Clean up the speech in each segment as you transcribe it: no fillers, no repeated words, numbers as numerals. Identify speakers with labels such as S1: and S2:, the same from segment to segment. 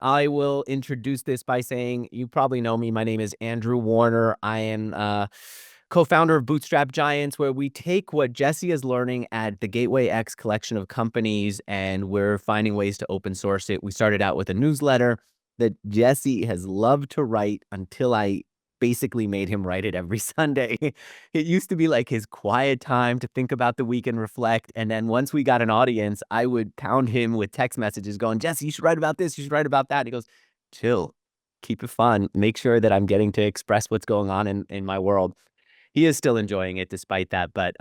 S1: I will introduce this by saying you probably know me. My name is Andrew Warner. I am co-founder of Bootstrap Giants, where we take what Jesse is learning at the Gateway X collection of companies, and we're finding ways to open source it. We started out with a newsletter that Jesse has loved to write until I basically made him write it every Sunday. It used to be like his quiet time to think about the week and reflect. And then once we got an audience, I would pound him with text messages going, Jesse, you should write about this. You should write about that. And he goes, chill, keep it fun. Make sure that I'm getting to express what's going on in my world. He is still enjoying it despite that. But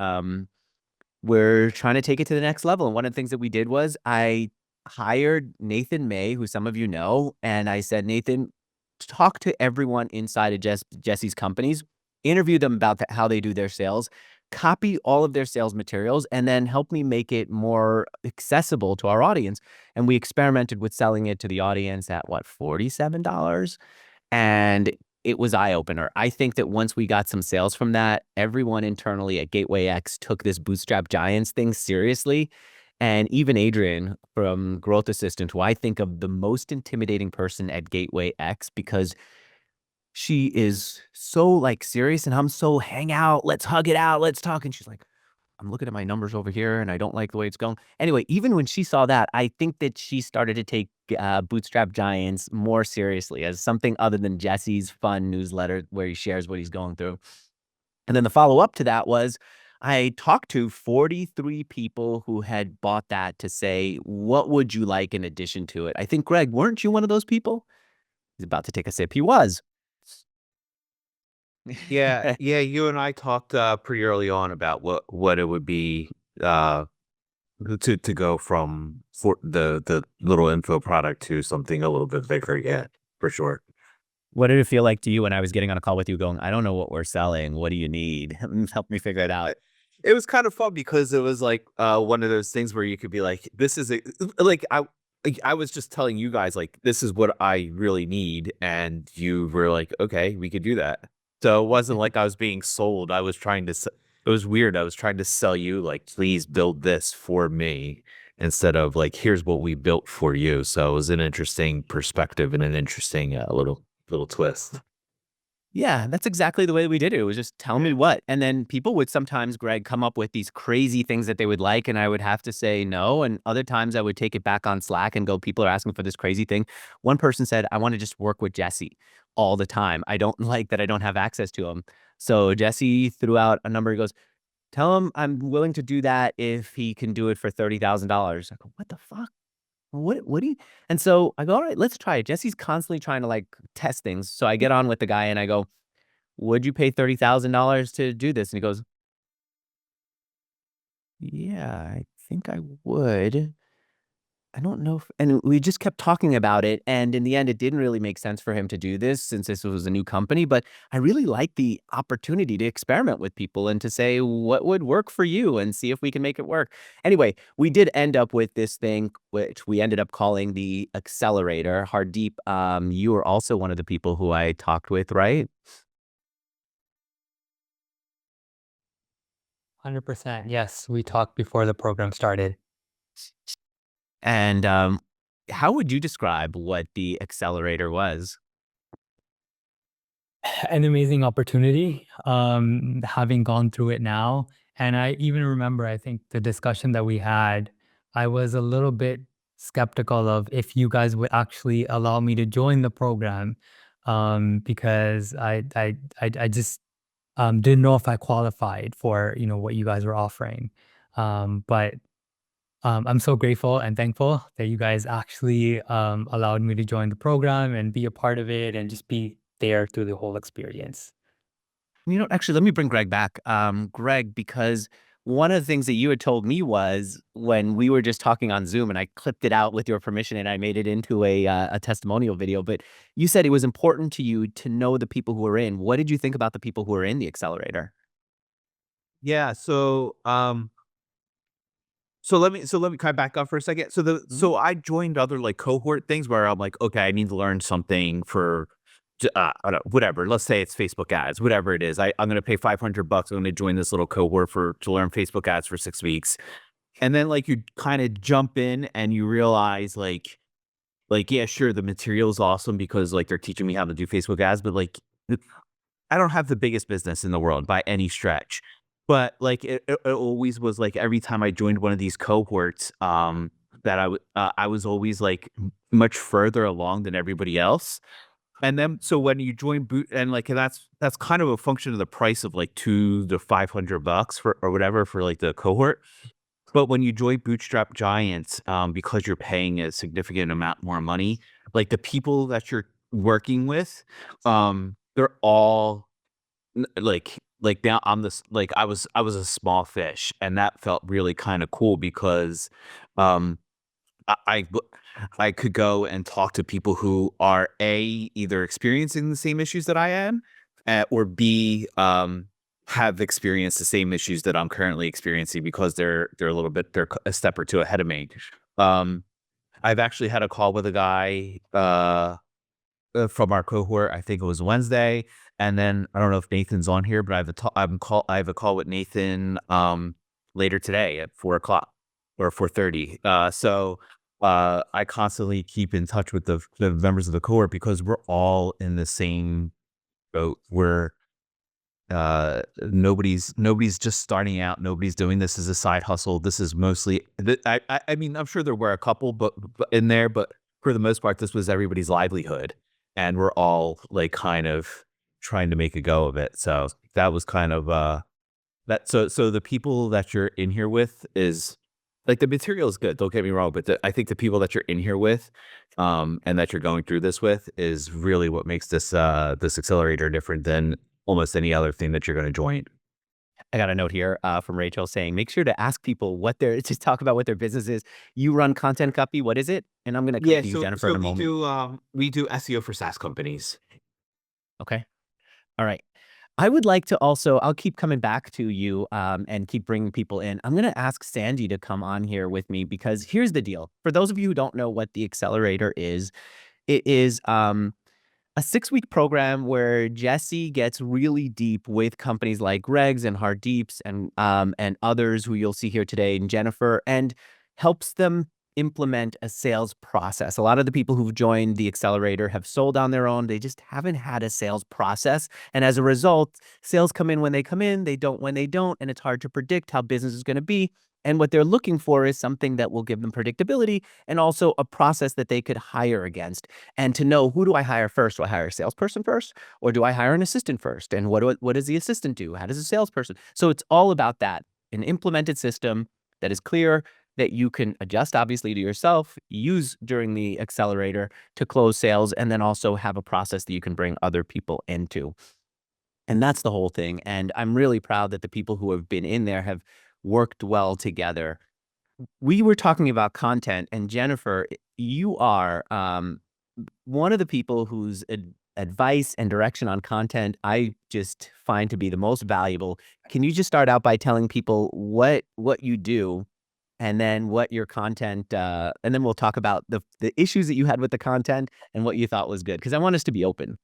S1: we're trying to take it to the next level. And one of the things that we did was I hired Nathan May, who some of you know, and I said, Nathan, talk to everyone inside of Jesse's companies, interview them about how they do their sales, copy all of their sales materials, and then help me make it more accessible to our audience. And we experimented with selling it to the audience at what, $47? And it was eye-opener. I think that once we got some sales from that, everyone internally at Gateway X took this Bootstrap Giants thing seriously. And even Adrian from Growth Assistant, who I think of the most intimidating person at Gateway X, because she is so like serious and I'm so hang out, let's hug it out, let's talk. And she's like, I'm looking at my numbers over here and I don't like the way it's going. Anyway, even when she saw that, I think that she started to take Bootstrap Giants more seriously as something other than Jesse's fun newsletter where he shares what he's going through. And then the follow-up to that was I talked to 43 people who had bought that to say, what would you like in addition to it? I think, Greg, weren't you one of those people? He's about to take a sip. He was.
S2: Yeah, yeah, you and I talked pretty early on about what it would be to go from for the little info product to something a little bit bigger. Yeah, for sure.
S1: What did it feel like to you when I was getting on a call with you going, I don't know what we're selling. What do you need? Help me figure it out.
S2: It was kind of fun because it was like one of those things where you could be like, this is like I was just telling you guys like this is what I really need, and you were like, okay, we could do that. So it wasn't like I was being sold. I was trying to. It was weird. I was trying to sell you like, please build this for me instead of like, here's what we built for you. So it was an interesting perspective and an interesting little twist.
S1: Yeah, that's exactly the way we did it. It was just tell me what. And then people would sometimes, Greg, come up with these crazy things that they would like, and I would have to say no. And other times I would take it back on Slack and go, people are asking for this crazy thing. One person said, I want to just work with Jesse all the time. I don't like that I don't have access to him. So Jesse threw out a number. He goes, tell him I'm willing to do that if he can do it for $30,000. I go, what the fuck? What do you? And so I go, all right, let's try it. Jesse's constantly trying to like test things. So I get on with the guy and I go, would you pay $30,000 to do this? And he goes, yeah, I think I would. I don't know if, and we just kept talking about it. And in the end, it didn't really make sense for him to do this since this was a new company. But I really like the opportunity to experiment with people and to say what would work for you and see if we can make it work. Anyway, we did end up with this thing, which we ended up calling the Accelerator. Hardeep, you were also one of the people who I talked with, right?
S3: 100%. Yes, we talked before the program started.
S1: And how would you describe what the Accelerator was?
S3: An amazing opportunity, having gone through it now. And I even remember, I think the discussion that we had, I was a little bit skeptical of if you guys would actually allow me to join the program, because I just didn't know if I qualified for, what you guys were offering. But I'm so grateful and thankful that you guys actually allowed me to join the program and be a part of it and just be there through the whole experience.
S1: Actually, let me bring Greg back. Greg, because one of the things that you had told me was when we were just talking on Zoom, and I clipped it out with your permission, and I made it into a testimonial video. But you said it was important to you to know the people who were in. What did you think about the people who were in the Accelerator?
S2: Yeah. So let me kind of back up for a second.
S1: Mhm.
S2: So I joined other like cohort things where I'm like, okay, I need to learn something for I don't know, whatever. Let's say it's Facebook ads, whatever it is. I'm gonna pay $500. I'm gonna join this little cohort to learn Facebook ads for 6 weeks. And then like you kind of jump in and you realize like like, yeah, sure, the material's awesome because like they're teaching me how to do Facebook ads, but like I don't have the biggest business in the world by any stretch. But like it always was like every time I joined one of these cohorts, that I was always like much further along than everybody else. And then so when you join boot and like that's kind of a function of the price of like 2 to 500 bucks for or whatever for like the cohort. But when you join Bootstrap Giants, because you're paying a significant amount more money, like the people that you're working with, they're all like now I'm this like I was a small fish, and that felt really kind of cool because um I, I w- I could go and talk to people who are A, either experiencing the same issues that I am, or B, have experienced the same issues that I'm currently experiencing because they're a little bit they're a step or two ahead of me. Um, I've actually had a call with a guy from our cohort. I think it was Wednesday, and then I don't know if Nathan's on here, but I have a call with Nathan later today at 4 o'clock or 4:30. I constantly keep in touch with the members of the cohort because we're all in the same boat. Nobody's just starting out. Nobody's doing this as a side hustle. This is mostly. I mean, I'm sure there were a couple, but in there, but for the most part, this was everybody's livelihood, and we're all like kind of trying to make a go of it. So that was kind of that. So the people that you're in here with is like the material is good. Don't get me wrong, but I think the people that you're in here with, and that you're going through this with, is really what makes this accelerator different than almost any other thing that you're going to join.
S1: I got a note here from Rachel saying, make sure to ask people what their just talk about what their business is. You run content copy. What is it? And I'm going to come
S2: Yeah,
S1: to you,
S2: so
S1: Jennifer,
S2: so
S1: in a moment.
S2: we do SEO for SaaS companies.
S1: Okay. All right. I would like to also, I'll keep coming back to you and keep bringing people in. I'm going to ask Sandy to come on here with me because here's the deal. For those of you who don't know what the accelerator is, it is a 6-week program where Jesse gets really deep with companies like Greg's and Hardeep's and others who you'll see here today, and Jennifer, and helps them implement a sales process. A lot of the people who've joined the accelerator have sold on their own. They just haven't had a sales process. And as a result, sales come in when they come in, they don't when they don't, and it's hard to predict how business is going to be. And what they're looking for is something that will give them predictability and also a process that they could hire against. And to know, who do I hire first? Do I hire a salesperson first, or do I hire an assistant first? And what does the assistant do? How does the salesperson? So it's all about that, an implemented system that is clear, that you can adjust obviously to yourself, use during the accelerator to close sales, and then also have a process that you can bring other people into. And that's the whole thing. And I'm really proud that the people who have been in there have worked well together. We were talking about content, and Jennifer, you are one of the people whose advice and direction on content I just find to be the most valuable. Can you just start out by telling people what you do, and then what your content, and then we'll talk about the issues that you had with the content and what you thought was good, because I want us to be open.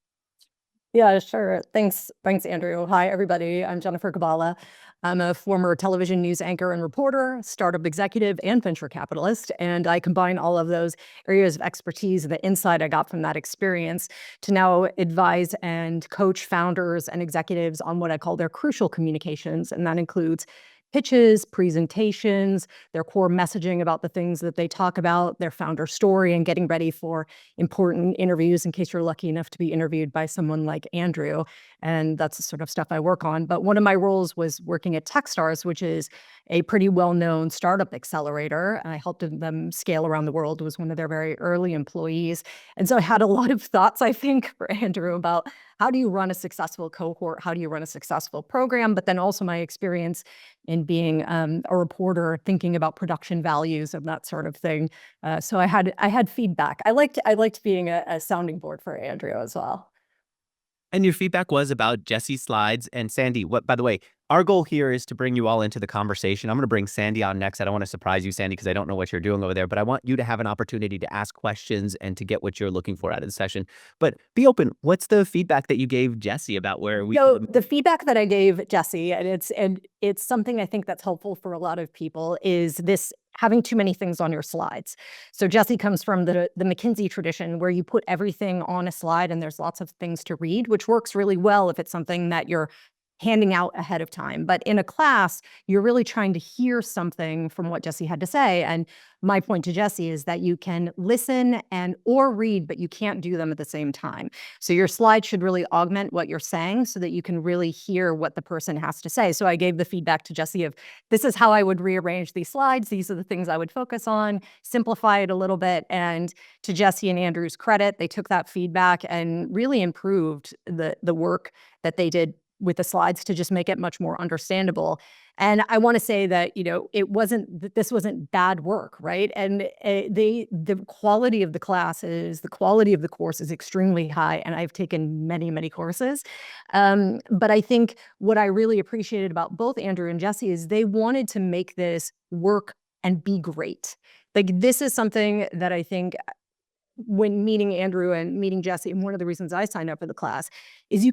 S4: Yeah, sure. Thanks, Andrew. Hi, everybody. I'm Jennifer Kabala. I'm a former television news anchor and reporter, startup executive, and venture capitalist. And I combine all of those areas of expertise and the insight I got from that experience to now advise and coach founders and executives on what I call their crucial communications. And that includes pitches, presentations, their core messaging about the things that they talk about, their founder story, and getting ready for important interviews in case you're lucky enough to be interviewed by someone like Andrew. And that's the sort of stuff I work on. But one of my roles was working at Techstars, which is a pretty well-known startup accelerator. And I helped them scale around the world, was one of their very early employees. And so I had a lot of thoughts, I think, for Andrew about how do you run a successful cohort? How do you run a successful program? But then also my experience in being a reporter, thinking about production values and that sort of thing. So I had feedback. I liked being a sounding board for Andrew as well.
S1: And your feedback was about Jesse's slides. And Sandy, what, by the way, Our goal here is to bring you all into the conversation. I'm going to bring Sandy on next. I don't want to surprise you, Sandy, because I don't know what you're doing over there, but I want you to have an opportunity to ask questions and to get what you're looking for out of the session. But be open. What's the feedback that you gave Jesse about where we?
S4: So the feedback that I gave Jesse, and it's something I think that's helpful for a lot of people, is this having too many things on your slides. So Jesse comes from the McKinsey tradition where you put everything on a slide and there's lots of things to read, which works really well if it's something that you're handing out ahead of time. But in a class, you're really trying to hear something from what Jesse had to say. And my point to Jesse is that you can listen or read, but you can't do them at the same time. So your slide should really augment what you're saying so that you can really hear what the person has to say. So I gave the feedback to Jesse of, this is how I would rearrange these slides. These are the things I would focus on, simplify it a little bit. And to Jesse and Andrew's credit, they took that feedback and really improved the work that they did with the slides to just make it much more understandable. And I want to say that, this wasn't bad work, right? And the quality of the classes, the quality of the course is extremely high. And I've taken many, many courses. But I think what I really appreciated about both Andrew and Jesse is they wanted to make this work and be great. Like, this is something that I think when meeting Andrew and meeting Jesse, and one of the reasons I signed up for the class is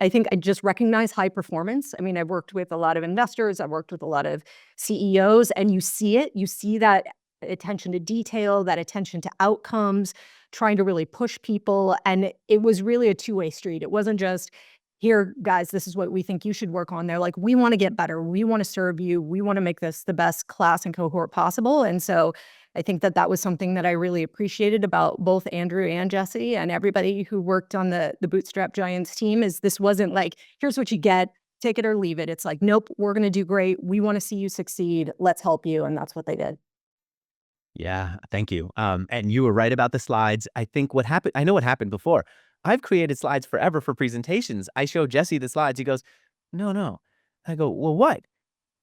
S4: I think I just recognize high performance. I mean, I've worked with a lot of investors, I've worked with a lot of CEOs, and you see that attention to detail, that attention to outcomes, trying to really push people. And it was really a two-way street. It wasn't just, here, guys, this is what we think you should work on. They're like, we want to get better. We want to serve you. We want to make this the best class and cohort possible. And so I think that was something that I really appreciated about both Andrew and Jesse and everybody who worked on the Bootstrap Giants team, is this wasn't like, here's what you get, take it or leave it. It's like, nope, we're going to do great. We want to see you succeed. Let's help you. And that's what they did.
S1: Yeah, thank you. And you were right about the slides. I think I know what happened before. I've created slides forever for presentations. I show Jesse the slides. He goes, no. I go, well, what?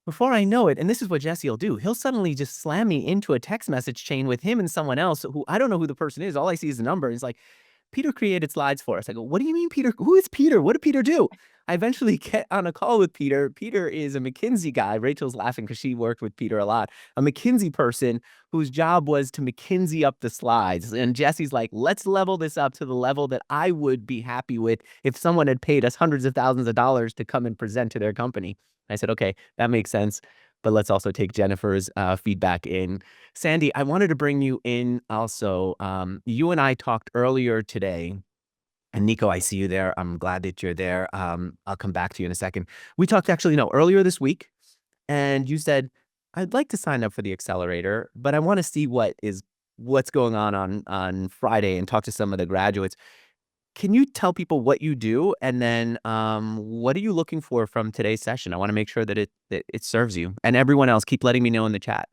S1: Before I know it, and this is what Jesse will do, he'll suddenly just slam me into a text message chain with him and someone else who I don't know who the person is. All I see is the number. He's like, Peter created slides for us. I go, what do you mean, Peter? Who is Peter? What did Peter do? I eventually get on a call with Peter. Peter is a McKinsey guy. Rachel's laughing because she worked with Peter a lot. A McKinsey person whose job was to McKinsey up the slides. And Jesse's like, let's level this up to the level that I would be happy with if someone had paid us hundreds of thousands of dollars to come and present to their company. I said, okay, that makes sense. But let's also take Jennifer's feedback in. Sandy, I wanted to bring you in also. You and I talked earlier today, and Nico, I see you there. I'm glad that you're there. I'll come back to you in a second. We talked earlier this week, and you said, I'd like to sign up for the accelerator, but I want to see what's going on Friday and talk to some of the graduates. Can you tell people what you do, and then what are you looking for from today's session? I want to make sure that it serves you. And everyone else, keep letting me know in the chat.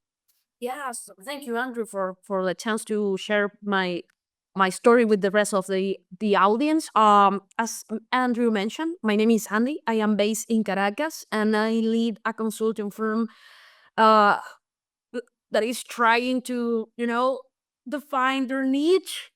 S5: Yes, thank you, Andrew, for the chance to share my story with the rest of the audience. As Andrew mentioned, my name is Andy. I am based in Caracas, and I lead a consulting firm that is trying to, define their niche.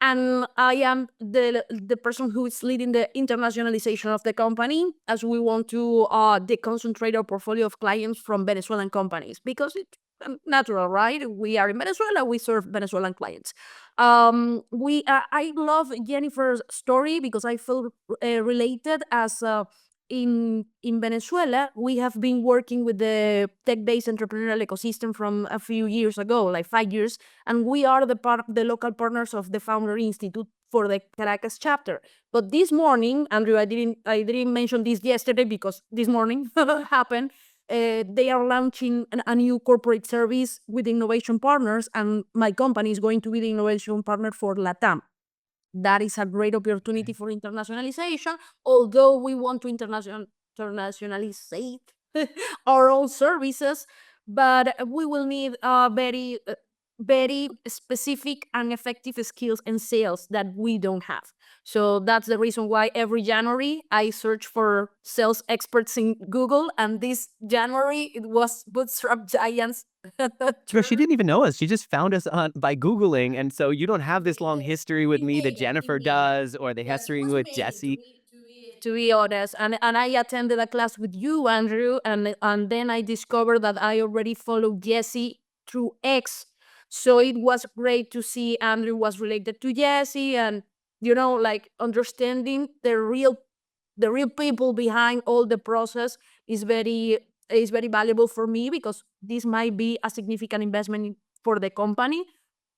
S5: And I am the person who is leading the internationalization of the company, as we want to deconcentrate our portfolio of clients from Venezuelan companies, because it's natural, right? We are in Venezuela, we serve Venezuelan clients. I love Jennifer's story because I feel related, as in Venezuela, we have been working with the tech-based entrepreneurial ecosystem from a few years ago, like 5 years, and we are the local partners of the Founder Institute for the Caracas chapter. But this morning, Andrew, I didn't mention this yesterday because this morning happened. They are launching a new corporate service with innovation partners, and my company is going to be the innovation partner for LATAM. That is a great opportunity for internationalization, although we want to internationalize our own services, but we will need very, very specific and effective skills and sales that we don't have. So that's the reason why every January I search for sales experts in Google, and this January it was Bootstrap Giants.
S1: Girl, she didn't even know us. She just found us by Googling. And so you don't have this long history with me that Jennifer does, or the history with Jesse.
S5: to be honest. And I attended a class with you, Andrew, and then I discovered that I already followed Jesse through X. So it was great to see Andrew was related to Jesse, and like understanding the real people behind all the process is very valuable for me, because this might be a significant investment for the company,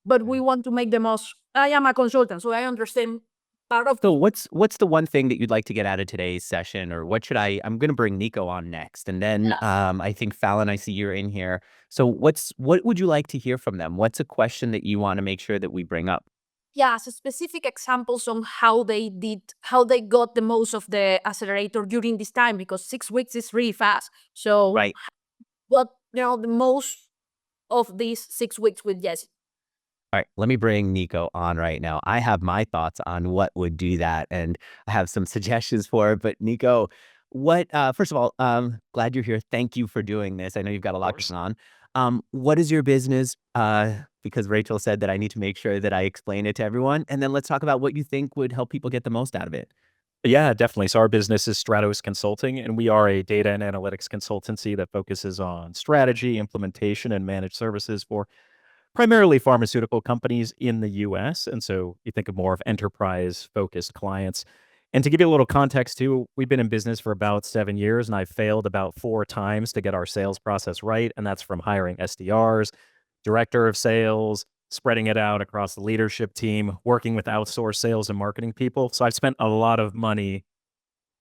S5: but we want to make the most. I am a consultant, so I understand part of.
S1: So what's the one thing that you'd like to get out of today's session, or what should I'm going to bring Nico on next, and then
S5: Yes.
S1: I think Fallon, I see you're in here. So what would you like to hear from them? What's a question that you want to make sure that we bring up?
S5: Yeah, so specific examples on how they got the most of the accelerator during this time, because 6 weeks is really fast. So
S1: Right.
S5: what the most of these 6 weeks with Jesse.
S1: All right, let me bring Nico on right now. I have my thoughts on what would do that, and I have some suggestions for it. But Nico, first of all, glad you're here. Thank you for doing this. I know you've got a lot going on. What is your business? Because Rachel said that I need to make sure that I explain it to everyone. And then let's talk about what you think would help people get the most out of it.
S6: Yeah, definitely. So our business is Stratos Consulting, and we are a data and analytics consultancy that focuses on strategy, implementation, and managed services for primarily pharmaceutical companies in the US. And so you think of more of enterprise focused clients. And to give you a little context too, we've been in business for about 7 years, and I've failed about 4 times to get our sales process right. And that's from hiring SDRs, director of sales, spreading it out across the leadership team, working with outsourced sales and marketing people. So I've spent a lot of money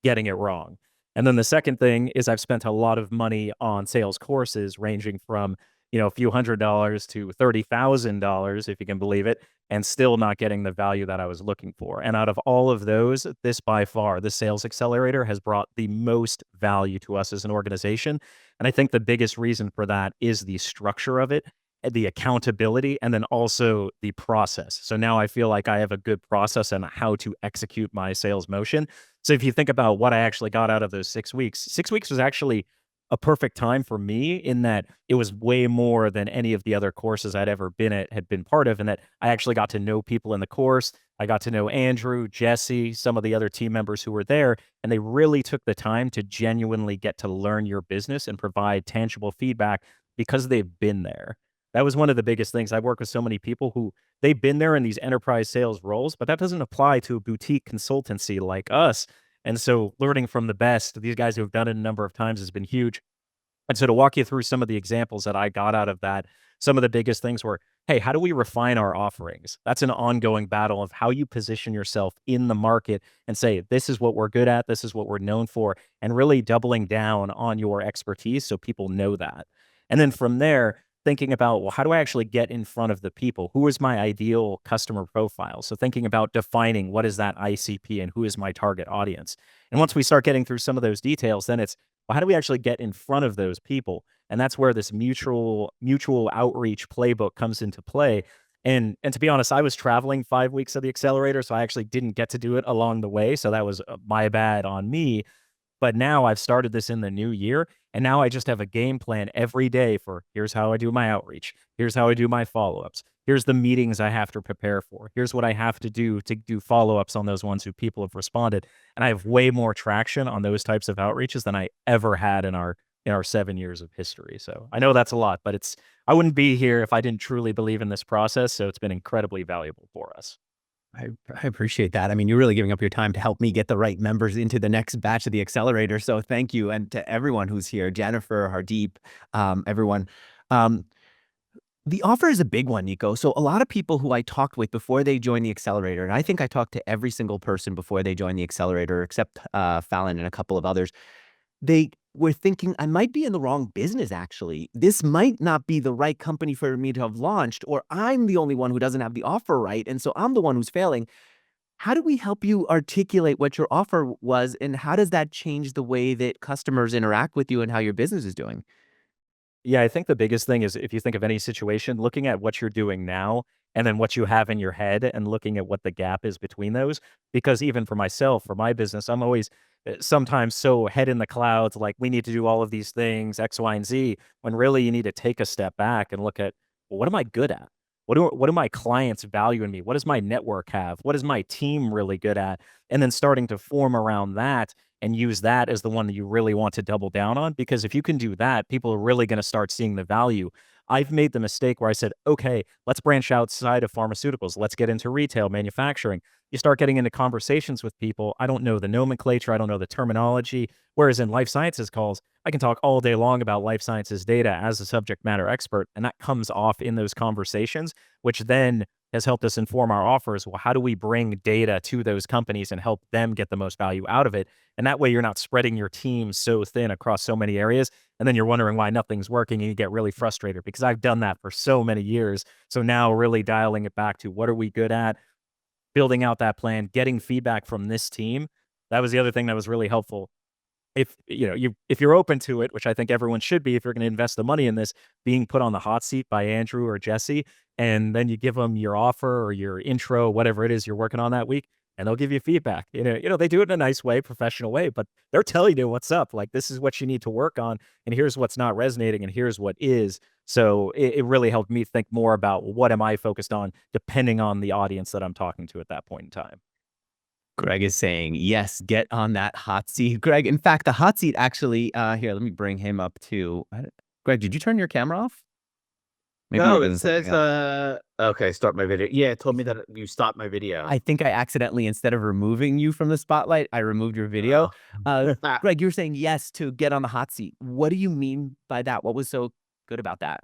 S6: getting it wrong. And then the second thing is I've spent a lot of money on sales courses ranging from, a few $100s to $30,000, if you can believe it, and still not getting the value that I was looking for. And out of all of those, this by far, the Sales Accelerator has brought the most value to us as an organization. And I think the biggest reason for that is the structure of it, and the accountability, and then also the process. So now I feel like I have a good process on how to execute my sales motion. So if you think about what I actually got out of those 6 weeks, 6 weeks was actually a perfect time for me, in that it was way more than any of the other courses I'd ever had been part of, and that I actually got to know people in the course. I got to know Andrew, Jesse, some of the other team members who were there, and they really took the time to genuinely get to learn your business and provide tangible feedback because they've been there. That was one of the biggest things. I've worked with so many people who they've been there in these enterprise sales roles, but that doesn't apply to a boutique consultancy like us. And so learning from the best, these guys who have done it a number of times, has been huge. And so to walk you through some of the examples that I got out of that, some of the biggest things were, hey, how do we refine our offerings? That's an ongoing battle of how you position yourself in the market and say, this is what we're good at, this is what we're known for, and really doubling down on your expertise so people know that. And then from there, thinking about, well, how do I actually get in front of the people? Who is my ideal customer profile? So thinking about defining what is that ICP and who is my target audience. And once we start getting through some of those details, then it's, well, how do we actually get in front of those people? And that's where this mutual outreach playbook comes into play. And to be honest, I was traveling 5 weeks of the accelerator, so I actually didn't get to do it along the way. So that was my bad on me. But now I've started this in the new year, and now I just have a game plan every day for, here's how I do my outreach. Here's how I do my follow-ups. Here's the meetings I have to prepare for. Here's what I have to do follow-ups on those ones who people have responded. And I have way more traction on those types of outreaches than I ever had in our 7 years of history. So I know that's a lot, but I wouldn't be here if I didn't truly believe in this process. So it's been incredibly valuable for us.
S1: I appreciate that. I mean, you're really giving up your time to help me get the right members into the next batch of the accelerator. So thank you. And to everyone who's here, Jennifer, Hardeep, everyone. The offer is a big one, Nico. So a lot of people who I talked with before they joined the accelerator, and I think I talked to every single person before they joined the accelerator, except Fallon and a couple of others, they were thinking, I might be in the wrong business, actually. This might not be the right company for me to have launched, or I'm the only one who doesn't have the offer right, and so I'm the one who's failing. How do we help you articulate what your offer was, and how does that change the way that customers interact with you and how your business is doing?
S6: Yeah, I think the biggest thing is, if you think of any situation, looking at what you're doing now and then what you have in your head and looking at what the gap is between those. Because even for myself, for my business, I'm always sometimes so head in the clouds, like we need to do all of these things, X, Y, and Z, when really you need to take a step back and look at, well, what am I good at? What do my clients value in me? What does my network have? What is my team really good at? And then starting to form around that and use that as the one that you really want to double down on. Because if you can do that, people are really going to start seeing the value. I've made the mistake where I said, okay, let's branch outside of pharmaceuticals. Let's get into retail, manufacturing. You start getting into conversations with people. I don't know the nomenclature. I don't know the terminology. Whereas in life sciences calls, I can talk all day long about life sciences data as a subject matter expert. And that comes off in those conversations, which then has helped us inform our offers. Well, how do we bring data to those companies and help them get the most value out of it? And that way you're not spreading your team so thin across so many areas. And then you're wondering why nothing's working and you get really frustrated, because I've done that for so many years. So now really dialing it back to what are we good at, building out that plan, getting feedback from this team. That was the other thing that was really helpful. If you're open to it, which I think everyone should be, if you're going to invest the money in this, being put on the hot seat by Andrew or Jesse, and then you give them your offer or your intro, whatever it is you're working on that week, and they'll give you feedback. They do it in a nice way, professional way, but they're telling you what's up. Like, this is what you need to work on, and here's what's not resonating, and here's what is. So it really helped me think more about what am I focused on, depending on the audience that I'm talking to at that point in time.
S1: Greg is saying, yes, get on that hot seat. Greg, in fact, the hot seat actually, here, let me bring him up too. Greg, did you turn your camera off? Maybe
S2: No,
S1: you're
S2: it
S1: doing something
S2: says,
S1: else.
S2: okay, start my video. Yeah, it told me that you stopped my video.
S1: I think I accidentally, instead of removing you from the spotlight, I removed your video.
S2: Oh.
S1: Greg, you were saying yes to get on the hot seat. What do you mean by that? What was so good about that?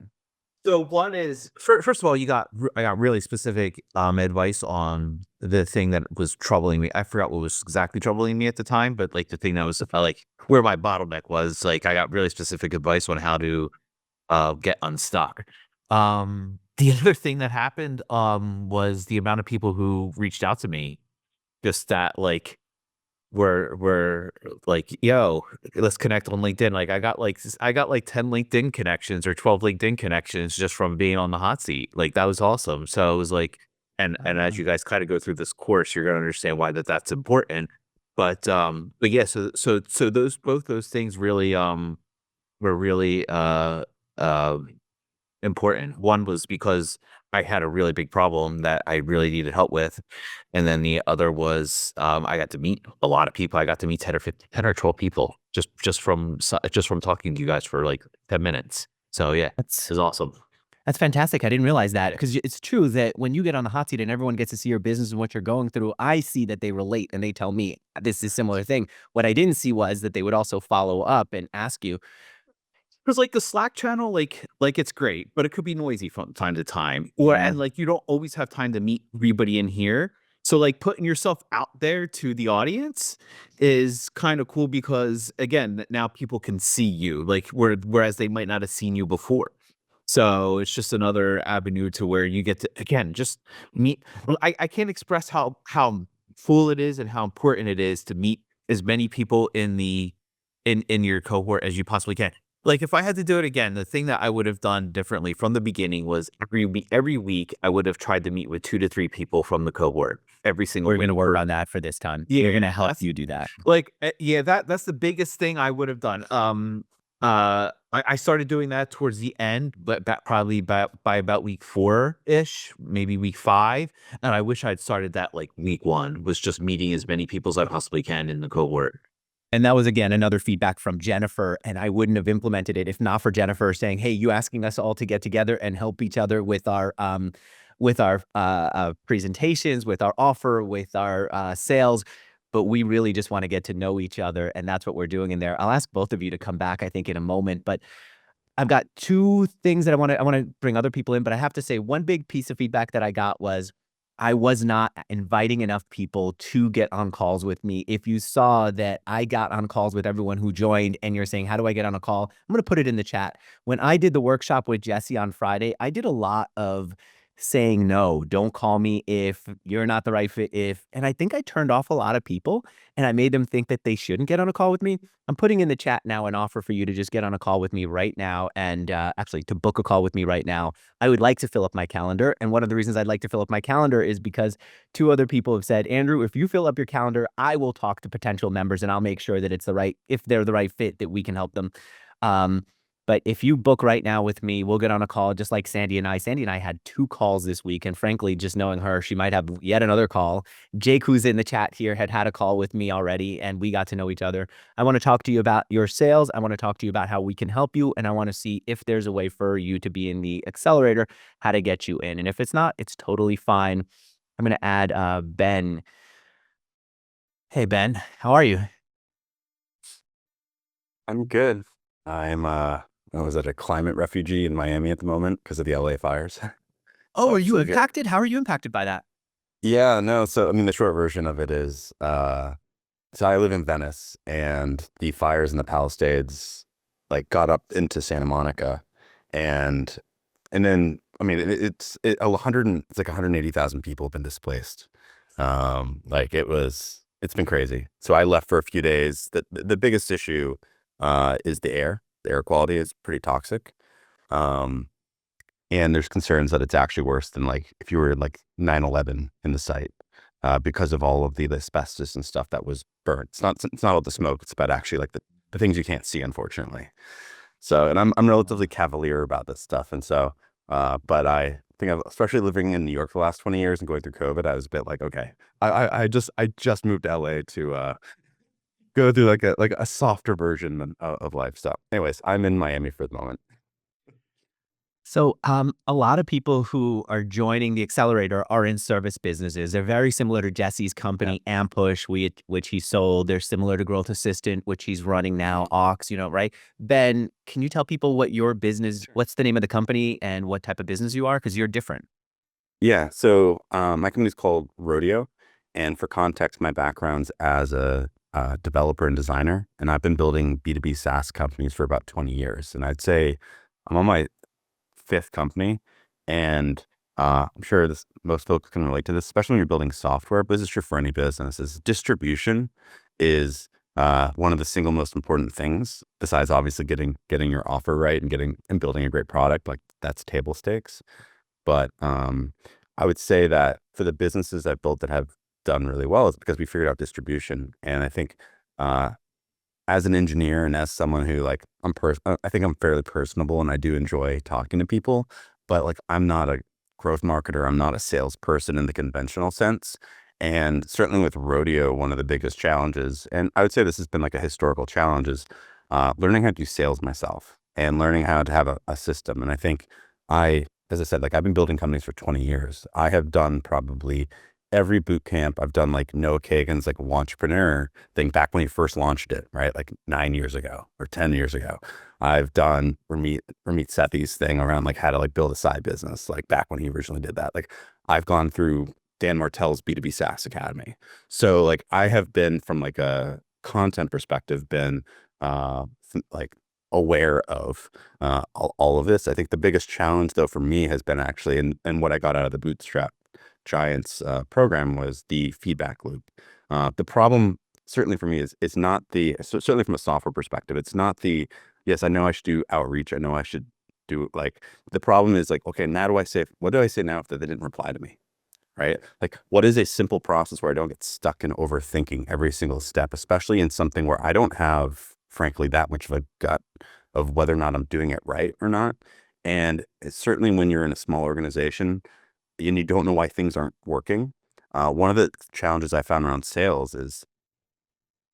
S2: So one is, first of all, I got really specific advice on the thing that was troubling me. I forgot what was exactly troubling me at the time, but like the thing that was like where my bottleneck was, like I got really specific advice on how to get unstuck. The other thing that happened was the amount of people who reached out to me, just that like were like, yo, let's connect on LinkedIn. Like I got like 10 LinkedIn connections or 12 LinkedIn connections just from being on the hot seat. Like that was awesome. So it was like, and as you guys kind of go through this course, you're gonna understand why that's important. But yeah, so both those things really were really important. One was because I had a really big problem that I really needed help with. And then the other was I got to meet a lot of people. I got to meet 10 or 12 people just from talking to you guys for like 10 minutes. So yeah,
S1: That's
S2: it's awesome.
S1: That's fantastic. I didn't realize that, because it's true that when you get on the hot seat and everyone gets to see your business and what you're going through, I see that they relate and they tell me this is a similar thing. What I didn't see was that they would also follow up and ask you.
S2: Because like the Slack channel, like it's great, but it could be noisy from time to time. Or
S1: Yeah.
S2: and like you don't always have time to meet everybody in here. So like putting yourself out there to the audience is kind of cool because again, now people can see you, like whereas they might not have seen you before. So it's just another avenue to where you get to again just meet. Well, I can't express how full it is and how important it is to meet as many people in in your cohort as you possibly can. Like, if I had to do it again, the thing that I would have done differently from the beginning was every week, I would have tried to meet with 2 to 3 people from the cohort every single
S1: We're
S2: week.
S1: going to work on that for this time.
S2: Yeah,
S1: We're going to help
S2: that's
S1: you do that.
S2: like, yeah, that's the biggest thing I would have done. I started doing that towards the end, but probably by about week 4-ish, maybe week 5, and I wish I'd started that, like, week 1, was just meeting as many people as I possibly can in the cohort.
S1: And that was, again, another feedback from Jennifer, and I wouldn't have implemented it if not for Jennifer saying, "Hey, you asking us all to get together and help each other with our presentations, with our offer, with our sales, but we really just want to get to know each other, and that's what we're doing in there." I'll ask both of you to come back, I think, in a moment, but I've got 2 things that I wanna bring other people in, but I have to say one big piece of feedback that I got was I was not inviting enough people to get on calls with me. If you saw that I got on calls with everyone who joined and you're saying, "How do I get on a call?" I'm gonna put it in the chat. When I did the workshop with Jesse on Friday, I did a lot of saying, "No, don't call me if you're not the right fit, if," and I think I turned off a lot of people, and I made them think that they shouldn't get on a call with me. I'm putting in the chat now an offer for you to just get on a call with me right now and, actually to book a call with me right now. I would like to fill up my calendar, and one of the reasons I'd like to fill up my calendar is because 2 other people have said, "Andrew, if you fill up your calendar, I will talk to potential members, and I'll make sure that it's if they're the right fit, that we can help them." Um, But if you book right now with me, we'll get on a call just like Sandy and I. Sandy and I had 2 calls this week, and frankly, just knowing her, she might have yet another call. Jake, who's in the chat here, had a call with me already, and we got to know each other. I want to talk to you about your sales. I want to talk to you about how we can help you, and I want to see if there's a way for you to be in the accelerator, how to get you in. And if it's not, it's totally fine. I'm going to add Ben. Hey, Ben, how are you?
S7: I'm good. I'm I was at a climate refugee in Miami at the moment because of the LA fires.
S1: Oh,
S7: So
S1: are
S7: it's
S1: you
S7: so good.
S1: impacted? How are you impacted by that?
S7: Yeah, no, so I mean the short version of it is so I live in Venice and the fires in the Palisades like got up into Santa Monica and then I mean it's 100 it's like 180,000 people have been displaced. Like it's been crazy. So I left for a few days. The biggest issue is the air. The air quality is pretty toxic. Um, and there's concerns that it's actually worse than like if you were like 9/11 in the site because of all of the asbestos and stuff that was burnt. It's not all the smoke. It's about actually like the things you can't see, unfortunately. So, and I'm relatively cavalier about this stuff. And so, but I think especially living in New York for the last 20 years and going through COVID, I was a bit like, okay, I just moved to LA to go through like a softer version of life. So anyways, I'm in Miami for the moment.
S1: So, a lot of people who are joining the accelerator are in service businesses. They're very similar to Jesse's company, Ampush, which he sold. They're similar to Growth Assistant, which he's running now, Ox, right? Ben, can you tell people what your business, what's the name of the company and what type of business you are? Because you're different.
S7: Yeah. So my company's called Rodeo. And for context, my background's as a developer and designer. And I've been building B2B SaaS companies for about 20 years. And I'd say I'm on my 5th company. And I'm sure most folks can relate to this, especially when you're building software, but this is true for any business, is distribution is one of the single most important things, besides obviously getting your offer right and building a great product. Like that's table stakes. But I would say that for the businesses I've built that have done really well, it's because we figured out distribution. And I think as an engineer and as someone who like I think I'm fairly personable and I do enjoy talking to people, but like I'm not a growth marketer. I'm not a salesperson in the conventional sense. And certainly with Rodeo, one of the biggest challenges, and I would say this has been like a historical challenge, is learning how to do sales myself and learning how to have a system. And I think as I said, like I've been building companies for 20 years. I have done probably every boot camp. I've done like Noah Kagan's like entrepreneur thing back when he first launched it, right? Like 9 years ago or 10 years ago. I've done Ramit Sethi's thing around like how to like build a side business, like back when he originally did that. Like I've gone through Dan Martell's B2B SaaS Academy. So like I have been from like a content perspective, been like aware of all of this. I think the biggest challenge though for me has been actually, and what I got out of the Bootstrap Giants program was the feedback loop. The problem certainly for me is it's not certainly from a software perspective, it's not yes, I know I should do outreach. I know I should do like, the problem is like, okay, now what do I say now if they didn't reply to me? Right? Like, what is a simple process where I don't get stuck in overthinking every single step, especially in something where I don't have, frankly, that much of a gut of whether or not I'm doing it right or not. And it's certainly when you're in a small organization and you don't know why things aren't working. One of the challenges I found around sales is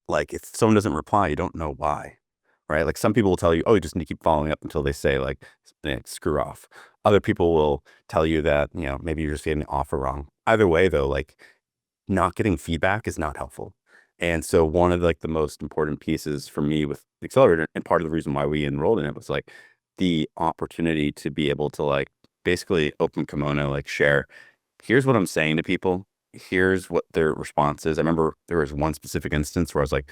S7: like, if someone doesn't reply, you don't know why, right? Like some people will tell you, oh, you just need to keep following up until they say like, screw off. Other people will tell you that, maybe you're just getting the offer wrong. Either way though, like not getting feedback is not helpful. And so one of like the most important pieces for me with the Accelerator, and part of the reason why we enrolled in it, was like the opportunity to be able to like basically open kimono, like share, here's what I'm saying to people. Here's what their response is. I remember there was one specific instance where I was like,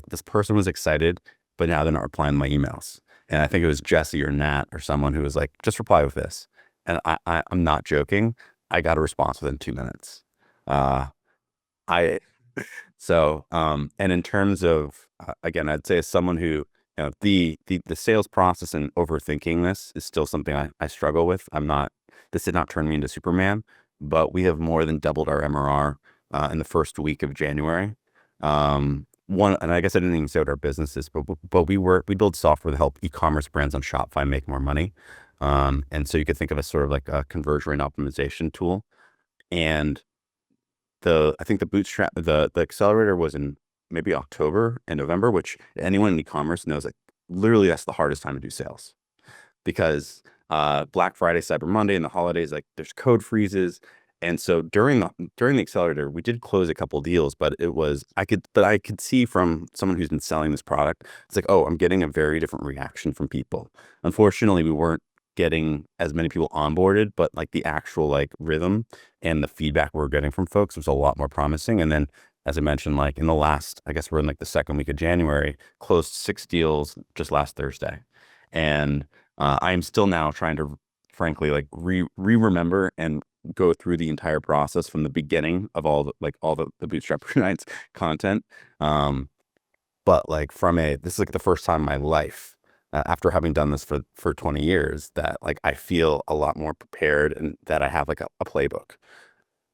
S7: this person was excited, but now they're not replying to my emails. And I think it was Jesse or Nat or someone who was like, just reply with this. And I'm not joking. I got a response within 2 minutes. I and in terms of again, I'd say as someone who, the sales process and overthinking this is still something I struggle with. This did not turn me into Superman, but we have more than doubled our MRR in the first week of January. one, and I guess I didn't even say what our business is, but we build software to help e-commerce brands on Shopify make more money. And so you could think of it sort of like a conversion rate optimization tool. And I think the bootstrap, the accelerator was in maybe October and November, which anyone in e-commerce knows that literally that's the hardest time to do sales, because Black Friday, Cyber Monday, and the holidays, like there's code freezes. And so during the accelerator, we did close a couple deals, but I could see from someone who's been selling this product, it's like, oh, I'm getting a very different reaction from people. Unfortunately, we weren't getting as many people onboarded, but like the actual like rhythm and the feedback we're getting from folks was a lot more promising. And then, as I mentioned, like in the last, I guess we're in like the second week of January, closed 6 deals just last Thursday. And I'm still now trying to, frankly, like remember and go through the entire process from the beginning of all the Bootstrap Nights content. But like this is like the first time in my life, after having done this for 20 years, that like I feel a lot more prepared and that I have like a playbook.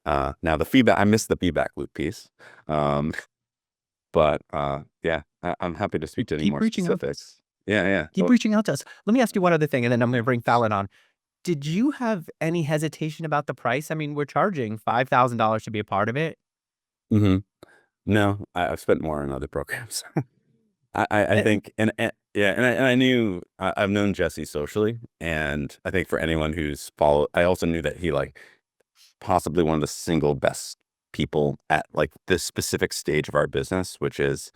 S7: Now the feedback, I missed the feedback loop piece. But yeah, I'm happy to speak to any
S1: Keep
S7: more
S1: reaching out.
S7: specifics. Yeah.
S1: Keep reaching out to us. Let me ask you one other thing, and then I'm going to bring Fallon on. Did you have any hesitation about the price? I mean, we're charging $5,000 to be a part of it.
S7: Mm-hmm. No, I've spent more on other programs. I think, and yeah, and I knew, I've known Jesse socially, and I think for anyone who's followed, I also knew that he like possibly one of the single best people at like this specific stage of our business, which is,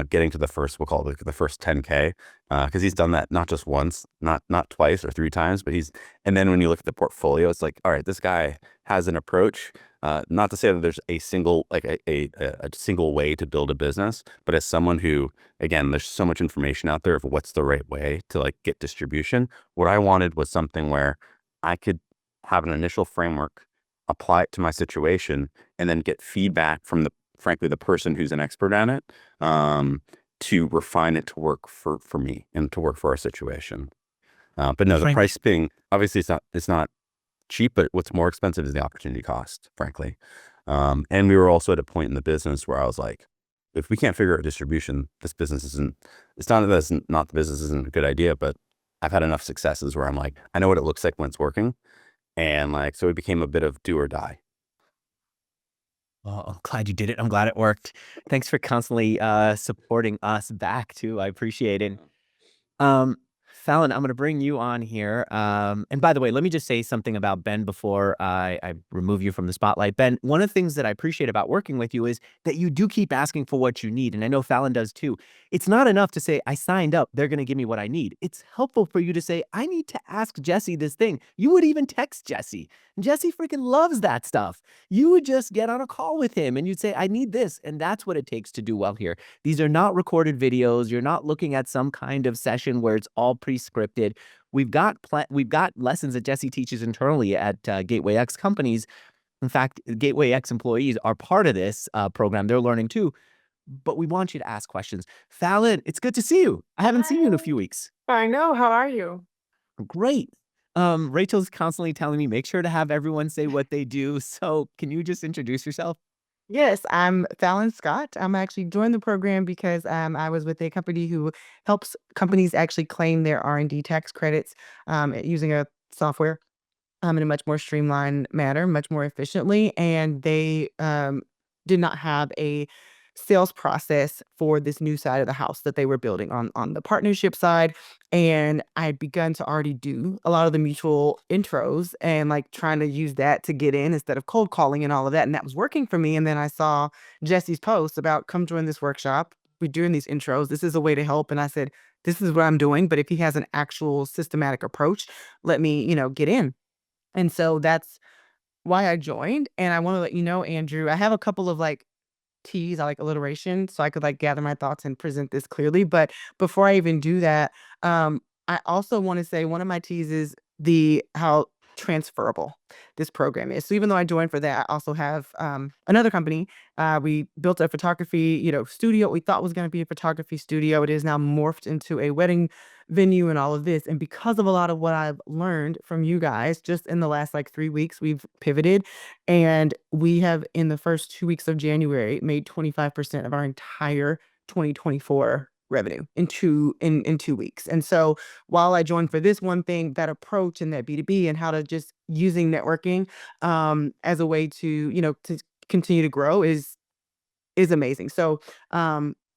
S7: getting to the first, we'll call it the first 10K, because he's done that not just once, not twice or 3 times, but and then when you look at the portfolio, it's like, all right, this guy has an approach. Not to say that there's a single like a single way to build a business, but as someone who, again, there's so much information out there of what's the right way to like get distribution. What I wanted was something where I could have an initial framework, apply it to my situation, and then get feedback from frankly, the person who's an expert at it, to refine it to work for me and to work for our situation. But no, the
S1: Frank,
S7: price being, obviously it's not cheap, but what's more expensive is the opportunity cost, frankly. And we were also at a point in the business where I was like, if we can't figure out distribution, this business isn't, it's not that the business isn't a good idea, but I've had enough successes where I'm like, I know what it looks like when it's working. And like, so it became a bit of do or die.
S1: well, I'm glad you did it. I'm glad it worked. Thanks for constantly supporting us back too. I appreciate it. Fallon, I'm going to bring you on here. And by the way, let me just say something about Ben before I remove you from the spotlight. Ben, one of the things that I appreciate about working with you is that you do keep asking for what you need. And I know Fallon does too. It's not enough to say, I signed up, they're going to give me what I need. It's helpful for you to say, I need to ask Jesse this thing. You would even text Jesse. Jesse freaking loves that stuff. You would just get on a call with him and you'd say, I need this. And that's what it takes to do well here. These are not recorded videos. You're not looking at some kind of session where it's all pre-scripted. We've got lessons that Jesse teaches internally at Gateway X companies. In fact, Gateway X employees are part of this program. They're learning too. But we want you to ask questions. Fallon, it's good to see you. I haven't seen you in a few weeks.
S8: I know. How are you?
S1: Great. Rachel's constantly telling me, make sure to have everyone say what they do. So can you just introduce yourself?
S8: Yes, I'm Fallon Scott. I'm actually joined the program because I was with a company who helps companies actually claim their R&D tax credits using a software in a much more streamlined manner, much more efficiently. And they did not have a sales process for this new side of the house that they were building on the partnership side. And I had begun to already do a lot of the mutual intros and like trying to use that to get in instead of cold calling and all of that. And that was working for me. And then I saw Jesse's post about come join this workshop. We're doing these intros. This is a way to help. And I said, this is what I'm doing. But if he has an actual systematic approach, let me, get in. And so that's why I joined. And I want to let you know, Andrew, I have a couple of like T's, I like alliteration, so I could like gather my thoughts and present this clearly. But before I even do that, I also want to say one of my T's is how transferable this program is. So even though I joined for that, I also have another company. We built a photography, studio. We thought was going to be a photography studio. It is now morphed into a wedding venue and all of this. And because of a lot of what I've learned from you guys, just in the last like 3 weeks, we've pivoted. And we have, in the first 2 weeks of January, made 25% of our entire 2024 revenue in 2 weeks. And so while I joined for this one thing, that approach and that B2B and how to just using networking as a way to, to continue to grow is amazing. So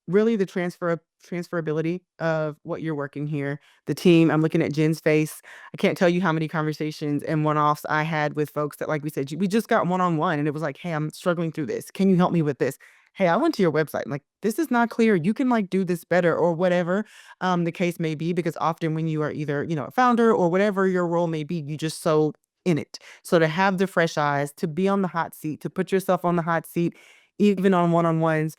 S8: really the transferability of what you're working here, the team. I'm looking at Jen's face. I can't tell you how many conversations and one-offs I had with folks that, like we said, we just got one-on-one and it was like, hey, I'm struggling through this. Can you help me with this? Hey, I went to your website. Like, this is not clear. You can like do this better or whatever the case may be, because often when you are either, a founder or whatever your role may be, you just so in it. So to have the fresh eyes, to be on the hot seat, to put yourself on the hot seat, even on one-on-ones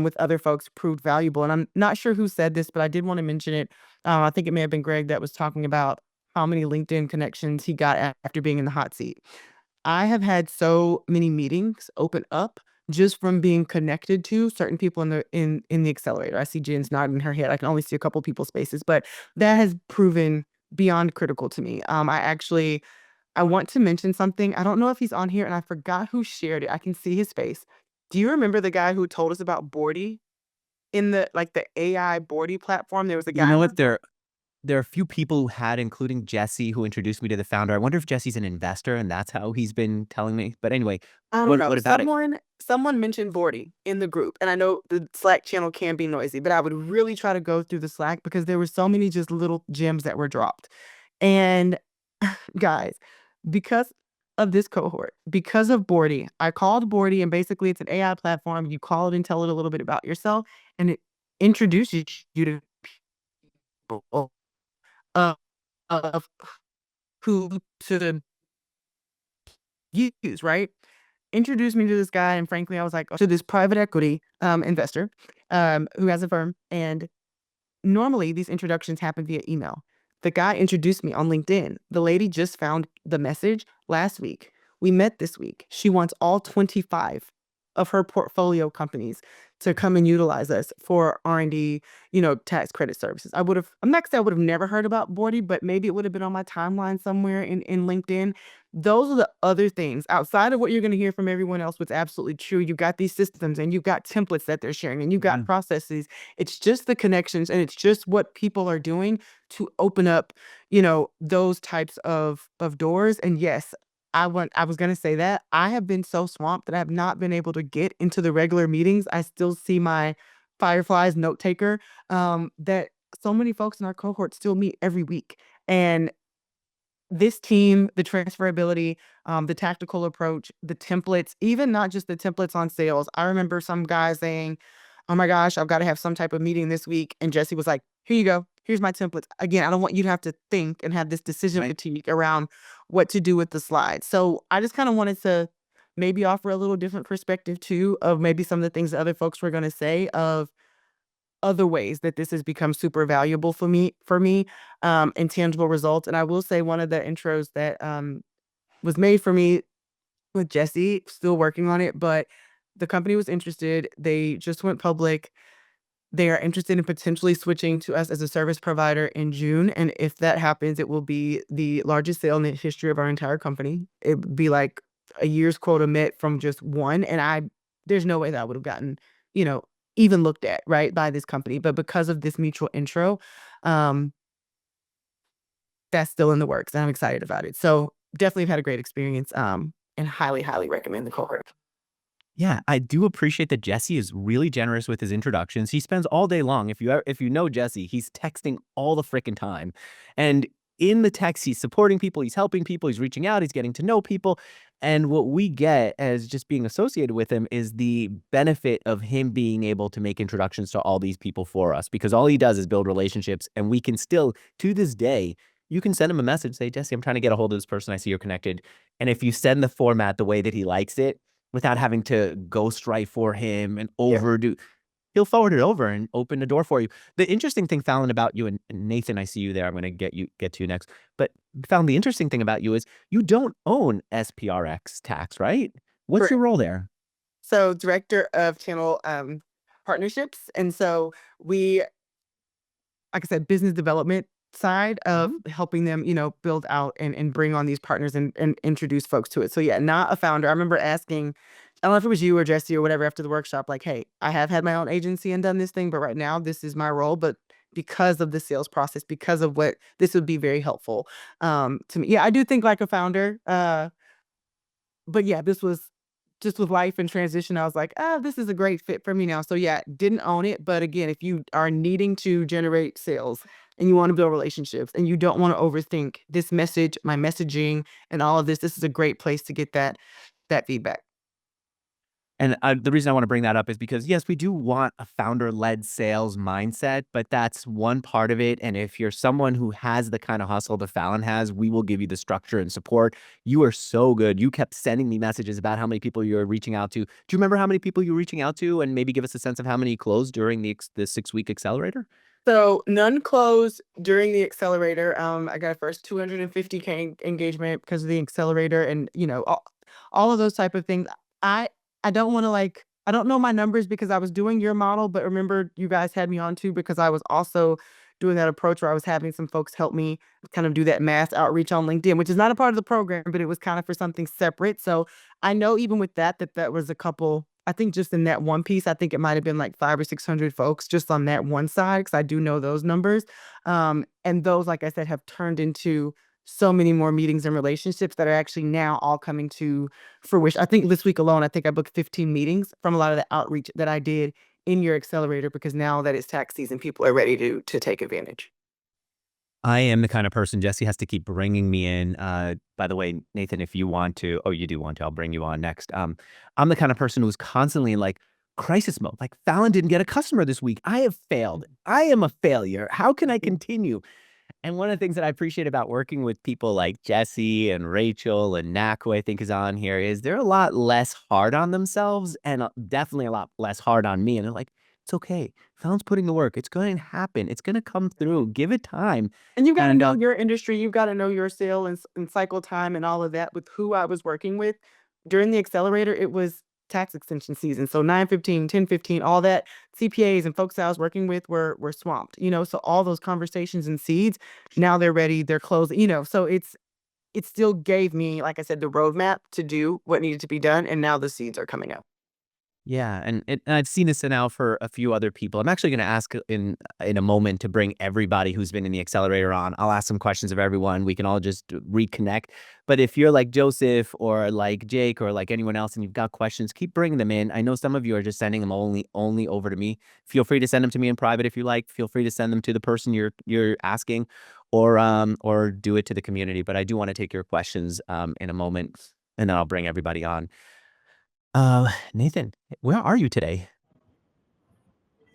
S8: with other folks, proved valuable. And I'm not sure who said this, but I did want to mention it. I think it may have been Greg that was talking about how many LinkedIn connections he got after being in the hot seat. I have had so many meetings open up just from being connected to certain people in the accelerator. I see Jen's nodding her head. I can only see a couple people's faces, but that has proven beyond critical to me. I want to mention something. I don't know if he's on here and I forgot who shared it. I can see his face. Do you remember the guy who told us about Bordy in the AI Bordy platform? There was a
S1: You
S8: guy.
S1: know what? There are a few people who had, including Jesse, who introduced me to the founder. I wonder if Jesse's an investor and that's how he's been telling me. But anyway,
S8: I don't know.
S1: what about it?
S8: Someone mentioned Bordy in the group, and I know the Slack channel can be noisy, but I would really try to go through the Slack because there were so many just little gems that were dropped. And guys, because of this cohort, because of Bordy, I called Bordy, and basically it's an AI platform. You call it and tell it a little bit about yourself, and it introduces you to people of who to use, right? Introduced me to this guy, and frankly, I was like, to this private equity investor who has a firm, and normally these introductions happen via email. The guy introduced me on LinkedIn. The lady just found the message last week. We met this week. She wants all 25 of her portfolio companies to come and utilize us for R&D, tax credit services. I'm not gonna say I would have never heard about Bordy, but maybe it would have been on my timeline somewhere in LinkedIn. Those are the other things outside of what you're going to hear from everyone else, what's absolutely true. You've got these systems and you've got templates that they're sharing and you've got processes. It's just the connections and it's just what people are doing to open up, those types of doors. And yes, I was going to say that I have been so swamped that I have not been able to get into the regular meetings. I still see my Fireflies note taker that so many folks in our cohort still meet every week. And this team, the transferability, the tactical approach, the templates, even not just the templates on sales. I remember some guy saying, oh my gosh, I've got to have some type of meeting this week. And Jesse was like, here you go. Here's my templates. Again, I don't want you to have to think and have this decision fatigue around what to do with the slides. So I just kind of wanted to maybe offer a little different perspective too of maybe some of the things that other folks were going to say of other ways that this has become super valuable for me and tangible results. And I will say one of the intros that was made for me with Jesse, still working on it, but the company was interested. They just went public. They are interested in potentially switching to us as a service provider in June. And if that happens, it will be the largest sale in the history of our entire company. It would be like a year's quota met from just one. And there's no way that I would have gotten, even looked at, right, by this company. But because of this mutual intro, that's still in the works. And I'm excited about it. So definitely have had a great experience and highly, highly recommend the cohort.
S1: Yeah, I do appreciate that Jesse is really generous with his introductions. He spends all day long. If you know Jesse, he's texting all the freaking time. And in the text, he's supporting people, he's helping people, he's reaching out, he's getting to know people. And what we get as just being associated with him is the benefit of him being able to make introductions to all these people for us, because all he does is build relationships. And we can still, to this day, you can send him a message, say, Jesse, I'm trying to get a hold of this person. I see you're connected. And if you send the format the way that he likes it, without having to ghostwrite for him and overdo, he'll forward it over and open the door for you. The interesting thing, Fallon, about you, and Nathan, I see you there. I'm going to get to you next. But Fallon, the interesting thing about you is you don't own SPRX Tax, right? What's your role there?
S8: So director of channel partnerships. And so we, like I said, business development side of helping them, build out and bring on these partners and introduce folks to it. So yeah, not a founder. I remember asking I don't know if it was you or Jesse or whatever after the workshop, like, hey, I have had my own agency and done this thing, but right now this is my role. But because of the sales process, because of what this would be very helpful to me. Yeah, I do think like a founder. But yeah, this was just with life and transition. I was like, this is a great fit for me now. So yeah, didn't own it. But again, if you are needing to generate sales and you want to build relationships and you don't want to overthink this message, my messaging and all of this is a great place to get that feedback.
S1: And the reason I want to bring that up is because, yes, we do want a founder-led sales mindset, but that's one part of it. And if you're someone who has the kind of hustle that Fallon has, we will give you the structure and support. You are so good. You kept sending me messages about how many people you're reaching out to. Do you remember how many people you're reaching out to, and maybe give us a sense of how many closed during the 6-week accelerator?
S8: So none closed during the accelerator. I got a first 250K engagement because of the accelerator and all of those type of things. I I don't want to I don't know my numbers because I was doing your model, but remember you guys had me on too because I was also doing that approach where I was having some folks help me kind of do that mass outreach on LinkedIn, which is not a part of the program, but it was kind of for something separate. So I know even with that was a couple. I think just in that one piece, I think it might have been like 500 or 600 folks just on that one side because I do know those numbers. And those, like I said, have turned into so many more meetings and relationships that are actually now all coming to fruition. I think this week alone, I think I booked 15 meetings from a lot of the outreach that I did in your accelerator because now that it's tax season, people are ready to take advantage.
S1: I am the kind of person Jesse has to keep bringing me in. By the way, Nathan, if you want to, oh, you do want to, I'll bring you on next. I'm the kind of person who's constantly in like crisis mode. Like Fallon didn't get a customer this week. I have failed. I am a failure. How can I continue? And one of the things that I appreciate about working with people like Jesse and Rachel and Nak, who I think is on here, is they're a lot less hard on themselves and definitely a lot less hard on me. And they're like, it's okay. Fallon's putting the work. It's going to happen. It's going to come through. Give it time.
S8: And you've got to
S1: And
S8: know your industry. You've got to know your sale and cycle time and all of that with who I was working with. During the accelerator, it was tax extension season. So 9/15, 10/15, all that CPAs and folks I was working with were swamped, so all those conversations and seeds, now they're ready, they're closing, so it still gave me, like I said, the roadmap to do what needed to be done. And now the seeds are coming up.
S1: yeah, and I've seen this now for a few other people. I'm actually going to ask in a moment to bring everybody who's been in the accelerator on. I'll ask some questions of everyone. We can all just reconnect. But if you're like Joseph or like Jake or like anyone else and you've got questions, keep bringing them in. I know some of you are just sending them only over to me. Feel free to send them to me in private if you like. Feel free to send them to the person you're asking, or do it to the community. But I do want to take your questions in a moment, and then I'll bring everybody on. Nathan, where are you today?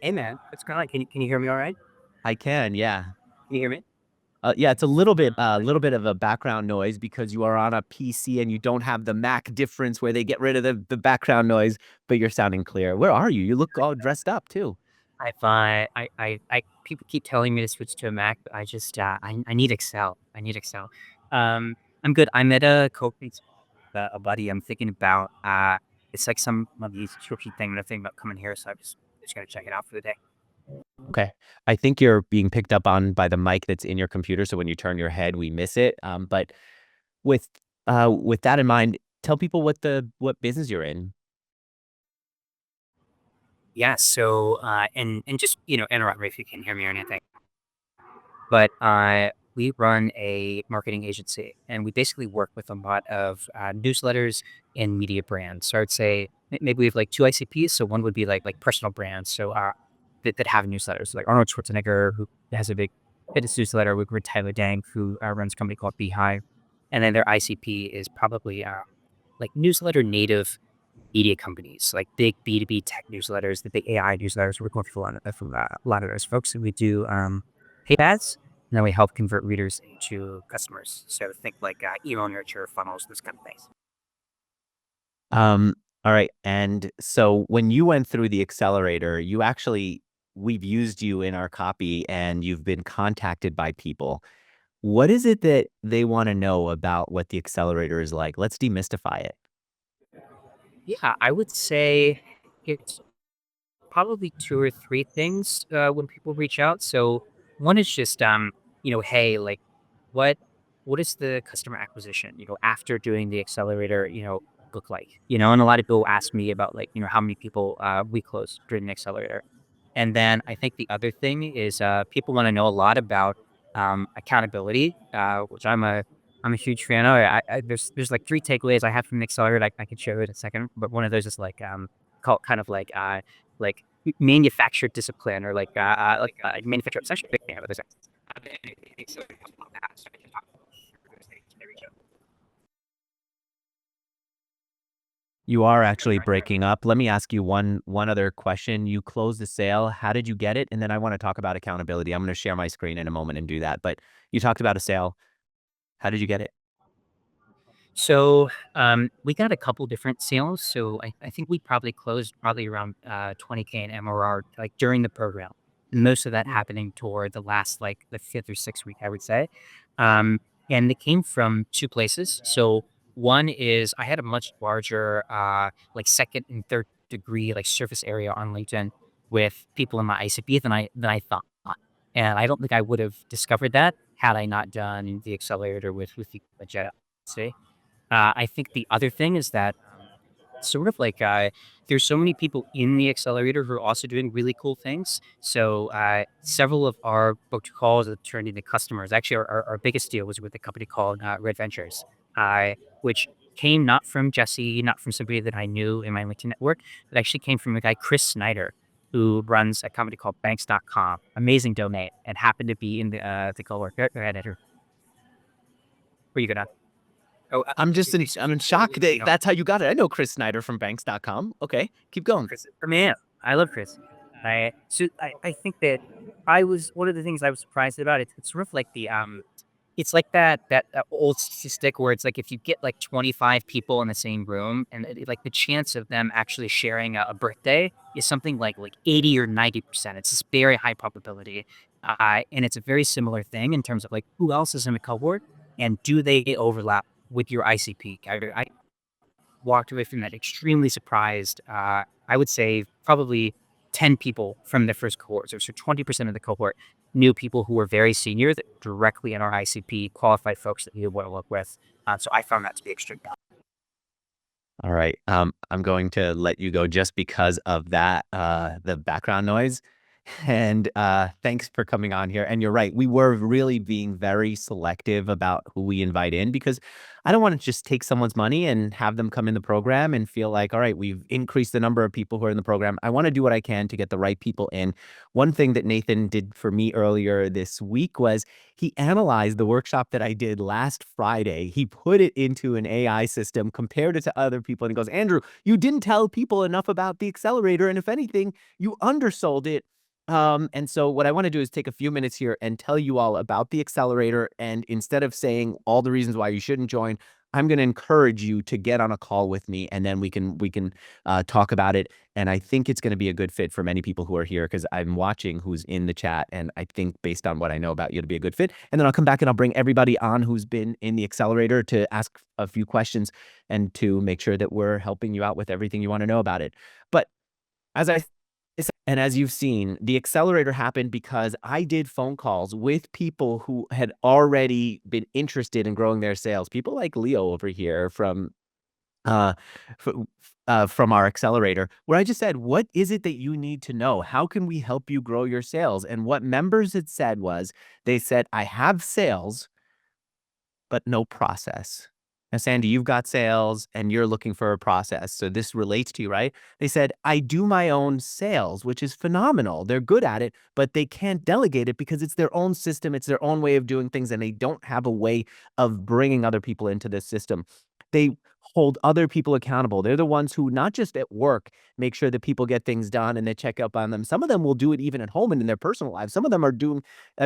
S9: Hey man, what's going on? Can you hear me all right?
S1: I can, yeah.
S9: Can you hear me?
S1: Yeah, it's a little bit of a background noise because you are on a PC and you don't have the Mac difference where they get rid of the background noise, but you're sounding clear. Where are you? You look all dressed up too.
S9: People keep telling me to switch to a Mac, but I need Excel. I need Excel. I'm good. I'm at a co-working a buddy. I'm thinking about it's like some of these tricky thing. I'm thinking about coming here, so I'm just gonna check it out for the day.
S1: Okay. I think you're being picked up on by the mic that's in your computer, so when you turn your head, we miss it. But with with that in mind, tell people what business you're in.
S9: Yeah. So and just interrupt me if you can hear me or anything. But we run a marketing agency, and we basically work with a lot of newsletters and media brands. So I would say maybe we have like two ICPs. So one would be like personal brands, so that have newsletters, like Arnold Schwarzenegger, who has a big fitness newsletter. We work with Tyler Dang, who runs a company called Beehive, and then their ICP is probably like newsletter native media companies, like big B2B tech newsletters, the big AI newsletters. We're going for a lot of those folks. And we do paid ads, and then we help convert readers into customers. So think like email nurture, funnels, those kind of things.
S1: All right. And so when you went through the accelerator, we've used you in our copy and you've been contacted by people. What is it that they want to know about what the accelerator is like? Let's demystify it.
S9: Yeah, I would say it's probably two or three things when people reach out. So one is just hey, like what what is the customer acquisition? After doing the accelerator, look like? And a lot of people ask me about like, how many people we close during the accelerator. And then I think the other thing is people want to know a lot about accountability, which I'm a huge fan of. There's like 3 takeaways I have from the accelerator. I can show you in a second, but one of those is like called kind of like manufactured discipline or like manufactured obsession. Big fan of those things. So I can talk about that. So I can talk about those things every show.
S1: You are actually breaking up. Let me ask you one other question. You closed the sale. How did you get it? And then I want to talk about accountability. I'm going to share my screen in a moment and do that. But you talked about a sale. How did you get it?
S9: So we got a couple different sales. So I think we probably closed around 20K in MRR like during the program. Most of that happening toward the last like the 5th or 6th week, I would say. Um, and it came from 2 places. So one is I had a much larger like second and third degree like surface area on LinkedIn with people in my ICP than I thought. And I don't think I would have discovered that had I not done the accelerator with the Jet. I think the other thing is that sort of like there's so many people in the accelerator who are also doing really cool things. So several of our booked calls have turned into customers. Actually, our biggest deal was with a company called Red Ventures, which came not from Jesse, not from somebody that I knew in my LinkedIn network. It actually came from a guy, Chris Snyder, who runs a company called banks.com, amazing domain, and happened to be in the cohort. Go ahead, Andrew. Where are you gonna? Oh,
S1: I'm in shock that that's how you got it. I know Chris Snyder from banks.com. Okay, keep going.
S9: Chris, man, I love Chris. I think that I was one of the things I was surprised about. It's sort of like it's like that old statistic where it's like if you get like 25 people in the same room and like the chance of them actually sharing a birthday is something like 80 or 90%. It's this very high probability, and it's a very similar thing in terms of like who else is in the cohort and do they overlap with your ICP. I walked away from that extremely surprised. I would say probably 10 people from the first cohort. So 20% of the cohort knew people who were very senior that directly in our ICP, qualified folks that we would want to work with. So I found that to be extremely helpful.
S1: All right. I'm going to let you go just because of that, the background noise. And thanks for coming on here. And you're right. We were really being very selective about who we invite in because I don't want to just take someone's money and have them come in the program and feel like, all right, we've increased the number of people who are in the program. I want to do what I can to get the right people in. One thing that Nathan did for me earlier this week was he analyzed the workshop that I did last Friday. He put it into an AI system, compared it to other people, and he goes, Andrew, you didn't tell people enough about the accelerator. And if anything, you undersold it. And so what I want to do is take a few minutes here and tell you all about the accelerator. And instead of saying all the reasons why you shouldn't join, I'm going to encourage you to get on a call with me, and then we can talk about it. And I think it's going to be a good fit for many people who are here because I'm watching who's in the chat, and I think based on what I know about you, it'll be a good fit. And then I'll come back and I'll bring everybody on who's been in the accelerator to ask a few questions and to make sure that we're helping you out with everything you want to know about it. But as you've seen, the accelerator happened because I did phone calls with people who had already been interested in growing their sales. People like Leo over here from uh, from our accelerator, where I just said, what is it that you need to know? How can we help you grow your sales? And what members had said was, they said, I have sales, but no process. Now, Sandy, you've got sales and you're looking for a process. So this relates to you, right? They said, I do my own sales, which is phenomenal. They're good at it, but they can't delegate it because it's their own system. It's their own way of doing things. And they don't have a way of bringing other people into this system. They hold other people accountable. They're the ones who, not just at work, make sure that people get things done and they check up on them. Some of them will do it even at home and in their personal lives. Some of them are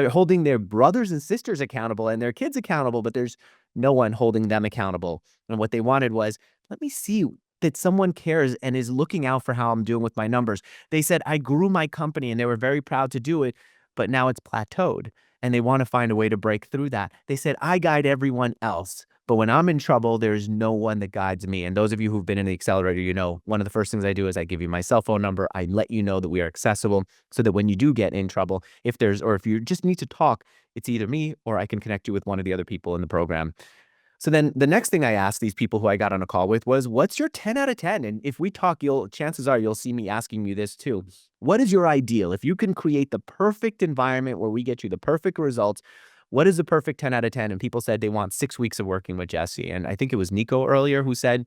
S1: holding their brothers and sisters accountable and their kids accountable, but there's no one holding them accountable. And what they wanted was, let me see that someone cares and is looking out for how I'm doing with my numbers. They said, I grew my company and they were very proud to do it, but now it's plateaued and they want to find a way to break through that. They said, I guide everyone else, but when I'm in trouble, there's no one that guides me. And those of you who've been in the accelerator, you know, one of the first things I do is I give you my cell phone number. I let you know that we are accessible so that when you do get in trouble, if you just need to talk, it's either me or I can connect you with one of the other people in the program. So then the next thing I asked these people who I got on a call with was, what's your 10 out of 10? And if we talk, chances are you'll see me asking you this too. What is your ideal? If you can create the perfect environment where we get you the perfect results, what is the perfect 10 out of 10? And people said they want 6 weeks of working with Jesse. And I think it was Nico earlier who said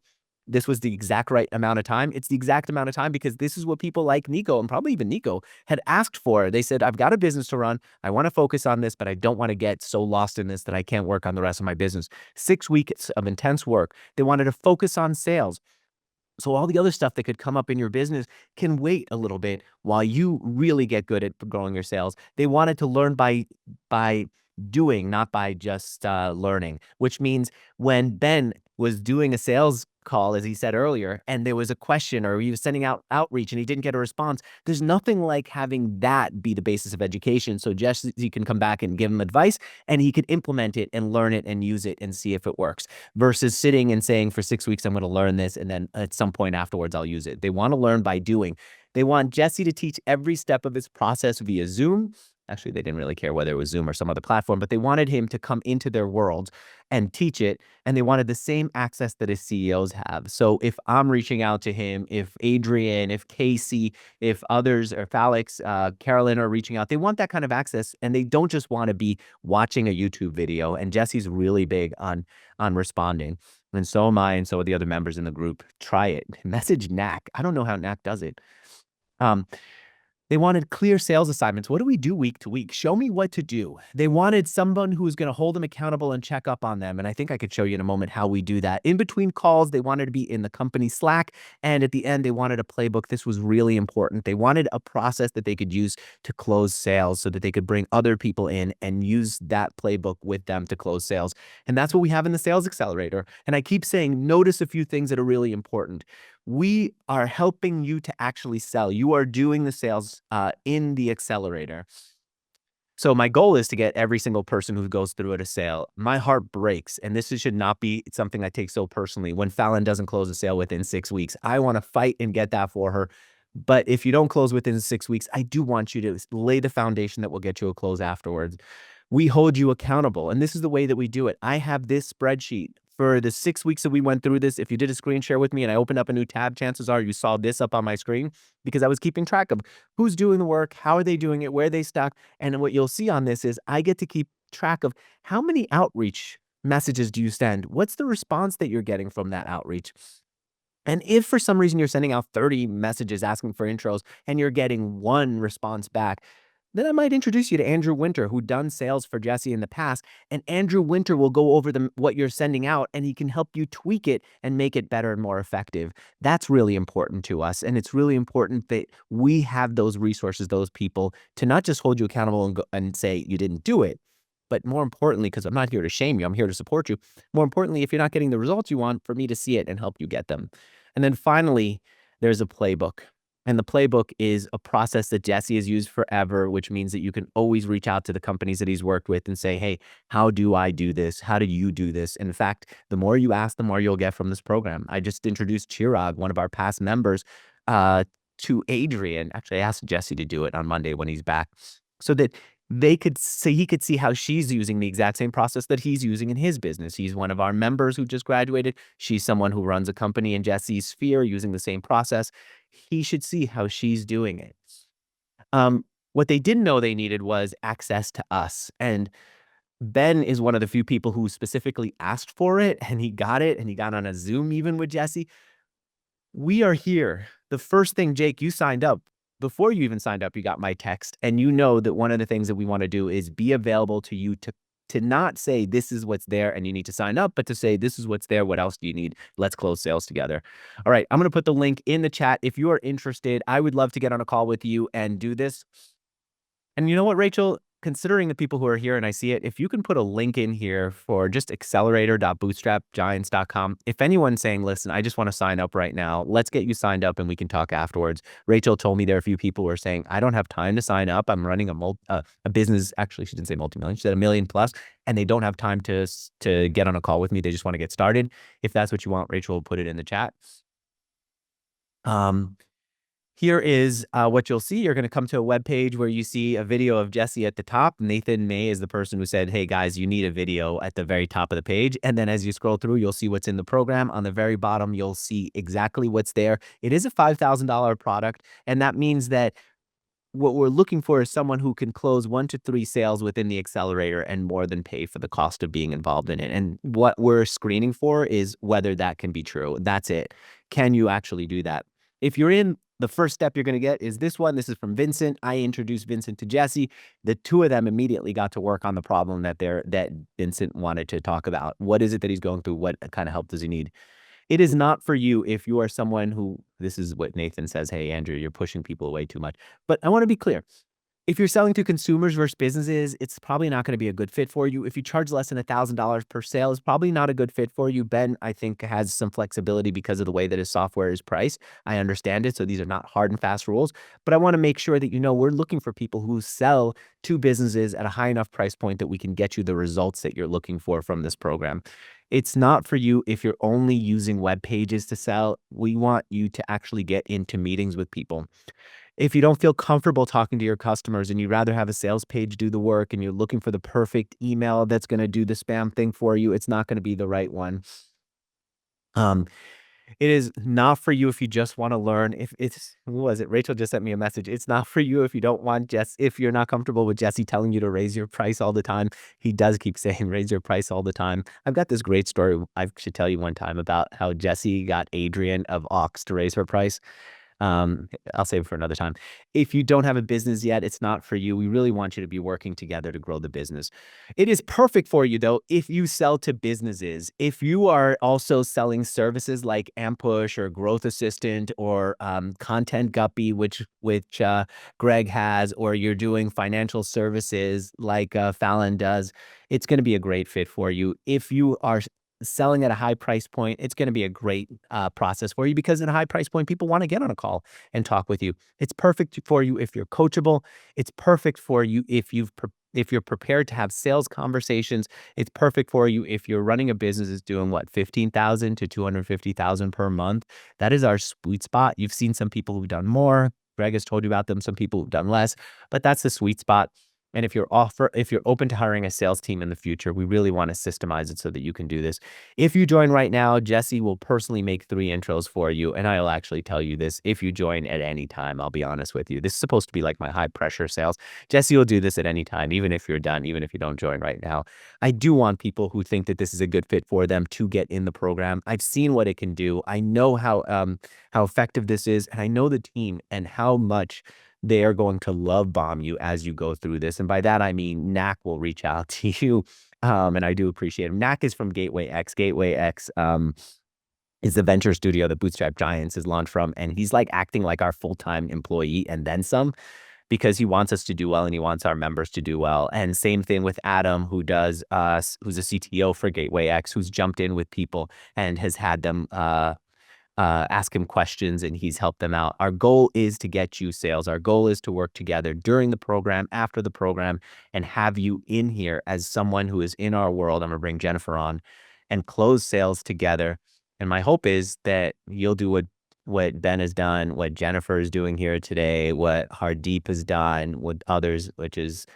S1: this was the exact right amount of time. It's the exact amount of time because this is what people like Nico and probably even Nico had asked for. They said, I've got a business to run. I want to focus on this, but I don't want to get so lost in this that I can't work on the rest of my business. 6 weeks of intense work. They wanted to focus on sales. So all the other stuff that could come up in your business can wait a little bit while you really get good at growing your sales. They wanted to learn by doing, not by just learning, which means when Ben was doing a sales call, as he said earlier, and there was a question or he was sending out outreach and he didn't get a response, there's nothing like having that be the basis of education. So Jesse can come back and give him advice and he could implement it and learn it and use it and see if it works versus sitting and saying for 6 weeks, I'm going to learn this. And then at some point afterwards, I'll use it. They want to learn by doing. They want Jesse to teach every step of his process via Zoom. Actually, they didn't really care whether it was Zoom or some other platform, but they wanted him to come into their world and teach it. And they wanted the same access that his CEOs have. So if I'm reaching out to him, if Adrian, if Casey, if others, or if Alex, Carolyn are reaching out, they want that kind of access. And they don't just want to be watching a YouTube video. And Jesse's really big on responding. And so am I, and so are the other members in the group. Try it. Message Knack. I don't know how Knack does it. They wanted clear sales assignments. What do we do week to week? Show me what to do. They wanted someone who was going to hold them accountable and check up on them. And I think I could show you in a moment how we do that. In between calls, they wanted to be in the company Slack. And at the end, they wanted a playbook. This was really important. They wanted a process that they could use to close sales so that they could bring other people in and use that playbook with them to close sales. And that's what we have in the Sales Accelerator. And I keep saying, notice a few things that are really important. We are helping you to actually sell. You are doing the sales in the accelerator. So my goal is to get every single person who goes through it a sale. My heart breaks, and this should not be something I take so personally. When Fallon doesn't close a sale within 6 weeks, I want to fight and get that for her. But if you don't close within 6 weeks, I do want you to lay the foundation that will get you a close afterwards. We hold you accountable, and this is the way that we do it. I have this spreadsheet. For the 6 weeks that we went through this, if you did a screen share with me and I opened up a new tab, chances are you saw this up on my screen because I was keeping track of who's doing the work, how are they doing it, where are they stuck. And what you'll see on this is I get to keep track of how many outreach messages do you send? What's the response that you're getting from that outreach? And if for some reason you're sending out 30 messages asking for intros and you're getting one response back, then I might introduce you to Andrew Winter, who done sales for Jesse in the past. And Andrew Winter will go over what you're sending out, and he can help you tweak it and make it better and more effective. That's really important to us. And it's really important that we have those resources, those people, to not just hold you accountable and say you didn't do it, but more importantly, because I'm not here to shame you, I'm here to support you. More importantly, if you're not getting the results you want, for me to see it and help you get them. And then finally, there's a playbook. And the playbook is a process that Jesse has used forever, which means that you can always reach out to the companies that he's worked with and say, hey, how do I do this? How do you do this? In fact, the more you ask, the more you'll get from this program. I just introduced Chirag, one of our past members, to Adrian. Actually, I asked Jesse to do it on Monday when he's back so that he could see how she's using the exact same process that he's using in his business. He's one of our members who just graduated. She's someone who runs a company in Jesse's sphere using the same process. He should see how she's doing it. What they didn't know they needed was access to us. And Ben is one of the few people who specifically asked for it, and he got it, and he got on a Zoom even with Jesse. We are here. The first thing, Jake, you signed up. Before you even signed up, you got my text. And you know that one of the things that we want to do is be available to you to not say this is what's there and you need to sign up, but to say this is what's there. What else do you need? Let's close sales together. All right. I'm going to put the link in the chat. If you are interested, I would love to get on a call with you and do this. And you know what, Rachel? Considering the people who are here and I see it, if you can put a link in here for just accelerator.bootstrapgiants.com. If anyone's saying, listen, I just want to sign up right now, let's get you signed up and we can talk afterwards. Rachel told me there are a few people who are saying, I don't have time to sign up. I'm running a business. Actually, she didn't say multi-million. She said 1 million plus, and they don't have time to get on a call with me. They just want to get started. If that's what you want, Rachel will put it in the chat. Here is what you'll see. You're going to come to a web page where you see a video of Jesse at the top. Nathan May is the person who said, hey guys, you need a video at the very top of the page. And then as you scroll through, you'll see what's in the program. On the very bottom, you'll see exactly what's there. It is a $5,000 product. And that means that what we're looking for is someone who can close 1 to 3 sales within the accelerator and more than pay for the cost of being involved in it. And what we're screening for is whether that can be true. That's it. Can you actually do that? If you're in, the first step you're going to get is this one. This is from Vincent. I introduced Vincent to Jesse. The two of them immediately got to work on the problem that Vincent wanted to talk about. What is it that he's going through? What kind of help does he need? It is not for you if you are someone who, this is what Nathan says, hey, Andrew, you're pushing people away too much. But I want to be clear. If you're selling to consumers versus businesses, it's probably not going to be a good fit for you. If you charge less than $1,000 per sale, it's probably not a good fit for you. Ben, I think, has some flexibility because of the way that his software is priced. I understand it. So these are not hard and fast rules. But I want to make sure that you know we're looking for people who sell to businesses at a high enough price point that we can get you the results that you're looking for from this program. It's not for you if you're only using web pages to sell. We want you to actually get into meetings with people. If you don't feel comfortable talking to your customers and you'd rather have a sales page do the work and you're looking for the perfect email that's going to do the spam thing for you, it's not going to be the right one. It is not for you if you just want to learn. If it's, who was it? Rachel just sent me a message. It's not for you if you don't want if you're not comfortable with Jesse telling you to raise your price all the time. He does keep saying raise your price all the time. I've got this great story I should tell you one time about how Jesse got Adrian of Ox to raise her price. I'll save it for another time. If you don't have a business yet, it's not for you. We really want you to be working together to grow the business. It is perfect for you, though, if you sell to businesses. If you are also selling services like Ampush or Growth Assistant or Content Guppy, which Greg has, or you're doing financial services like Fallon does, it's going to be a great fit for you. If you are selling at a high price point, it's going to be a great process for you because at a high price point, people want to get on a call and talk with you. It's perfect for you if you're coachable. It's perfect for you if you're prepared to have sales conversations. It's perfect for you if you're running a business that's doing what, 15,000 to 250,000 per month. That is our sweet spot. You've seen some people who've done more. Greg has told you about them, some people who've done less, but that's the sweet spot. And if you're open to hiring a sales team in the future, we really want to systemize it so that you can do this. If you join right now, Jesse will personally make 3 intros for you. And I'll actually tell you this, if you join at any time, I'll be honest with you. This is supposed to be like my high pressure sales. Jesse will do this at any time, even if you're done, even if you don't join right now. I do want people who think that this is a good fit for them to get in the program. I've seen what it can do. I know how effective this is. And I know the team and how much they are going to love bomb you as you go through this. And by that, I mean, Knack will reach out to you. And I do appreciate him. Knack is from Gateway X. Gateway X is the venture studio that Bootstrap Giants is launched from. And he's like acting like our full-time employee and then some, because he wants us to do well and he wants our members to do well. And same thing with Adam, who's a CTO for Gateway X, who's jumped in with people and has had them ask him questions and he's helped them out. Our goal is to get you sales. Our goal is to work together during the program, after the program, and have you in here as someone who is in our world. I'm going to bring Jennifer on and close sales together. And my hope is that you'll do what Ben has done, what Jennifer is doing here today, what Hardeep has done, what others, which is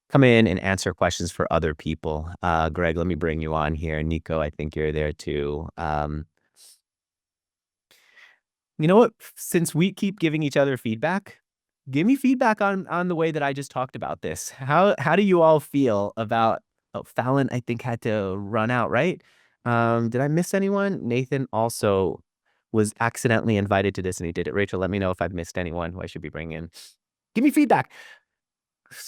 S1: come in and answer questions for other people. Greg, let me bring you on here. Nico, I think you're there too. You know what? Since we keep giving each other feedback, give me feedback on the way that I just talked about this. How do you all feel about Fallon? I think had to run out, right? Did I miss anyone? Nathan also was accidentally invited to this and he did it. Rachel, let me know if I've missed anyone who I should be bringing in. Give me feedback.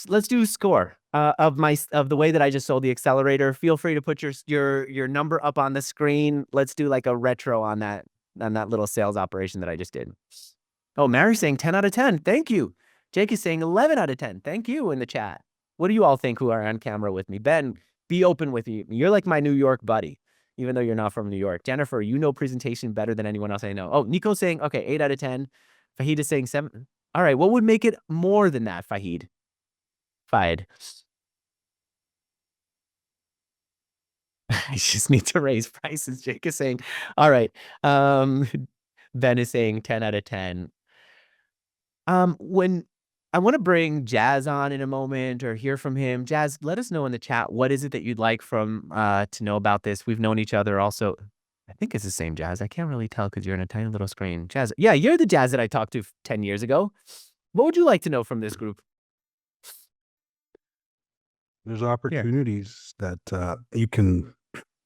S1: Let's do a score of the way that I just sold the accelerator. Feel free to put your number up on the screen. Let's do like a retro on that little sales operation that I just did. Oh, Mary's saying 10 out of 10. Thank you. Jake is saying 11 out of 10. Thank you in the chat. What do you all think who are on camera with me? Ben, be open with me. You're like my New York buddy, even though you're not from New York. Jennifer, you know presentation better than anyone else I know. Oh, Nico's saying, okay, 8 out of 10. Fahid is saying 7. All right, what would make it more than that, Fahid? I just need to raise prices. Jake is saying, all right. Ben is saying 10 out of 10. When I want to bring Jazz on in a moment or hear from him. Jazz, let us know in the chat what is it that you'd like from to know about this. We've known each other also. I think it's the same Jazz. I can't really tell because you're in a tiny little screen. Jazz, yeah, you're the Jazz that I talked to 10 years ago. What would you like to know from this group?
S10: There's opportunities that you can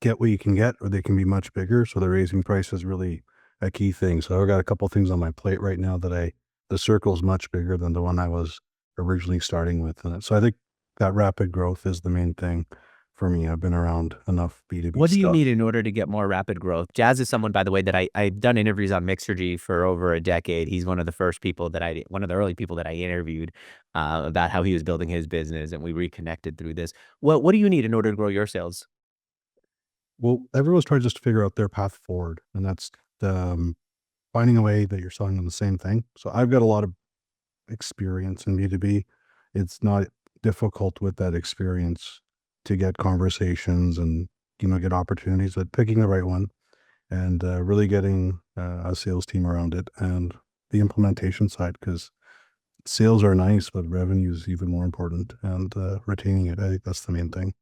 S10: get what you can get, or they can be much bigger. So the raising price is really a key thing. So I've got a couple things on my plate right now that the circle's much bigger than the one I was originally starting with. And so I think that rapid growth is the main thing for me. I've been around enough B2B
S1: What do you
S10: stuff.
S1: need in order to get more rapid growth? Jazz is someone, by the way, that I've done interviews on Mixergy for over a decade. He's one of the first people one of the early people that I interviewed about how he was building his business, and we reconnected through this. What do you need in order to grow your sales?
S10: Well, everyone's trying just to figure out their path forward, and that's finding a way that you're selling them the same thing. So I've got a lot of experience in B2B. It's not difficult with that experience to get conversations and, get opportunities, but picking the right one and really getting a sales team around it and the implementation side, because sales are nice, but revenue is even more important, and retaining it. I think that's the main thing.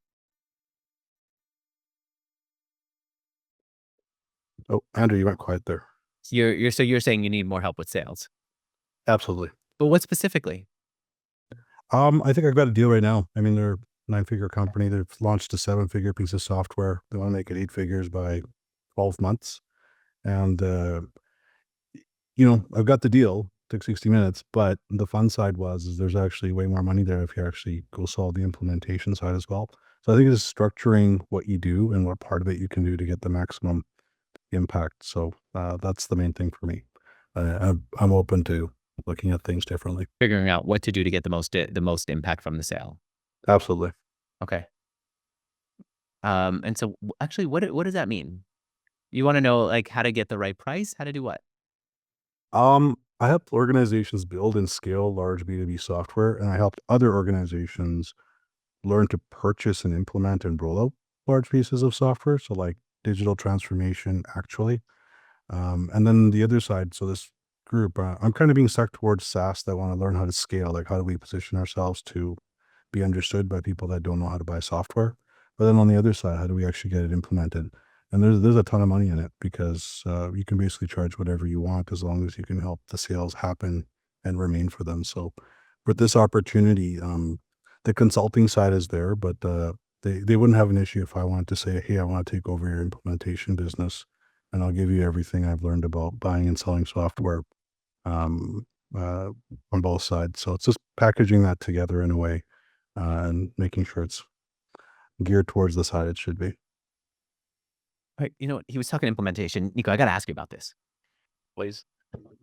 S10: Oh, Andrew, you went quiet there.
S1: So you're saying you need more help with sales,
S10: Absolutely.
S1: but what specifically?
S10: I think I've got a deal right now. I mean, they're a 9-figure company. They've launched a 7-figure piece of software. They want to make it 8 figures by 12 months. And, I've got the deal. Took 60 minutes, but the fun side is there's actually way more money there if you actually go solve the implementation side as well. So I think it's structuring what you do and what part of it you can do to get the maximum impact. So that's the main thing for me. I'm open to looking at things differently.
S1: Figuring out what to do to get the most impact from the sale.
S10: Absolutely.
S1: Okay. And so actually, what does that mean? You want to know like how to get the right price? How to do what?
S10: I helped organizations build and scale large B2B software, and I helped other organizations learn to purchase and implement and roll out large pieces of software. So like digital transformation, actually. And then the other side, so this group, I'm kind of being stuck towards SaaS that want to learn how to scale. Like, how do we position ourselves to be understood by people that don't know how to buy software? But then on the other side, how do we actually get it implemented? And there's a ton of money in it, because you can basically charge whatever you want as long as you can help the sales happen and remain for them. So with this opportunity, the consulting side is there, but they wouldn't have an issue if I wanted to say, hey, I want to take over your implementation business, and I'll give you everything I've learned about buying and selling software on both sides. So it's just packaging that together in a way and making sure it's geared towards the side it should be.
S1: Right. He was talking implementation. Nico, I got to ask you about this.
S6: Please.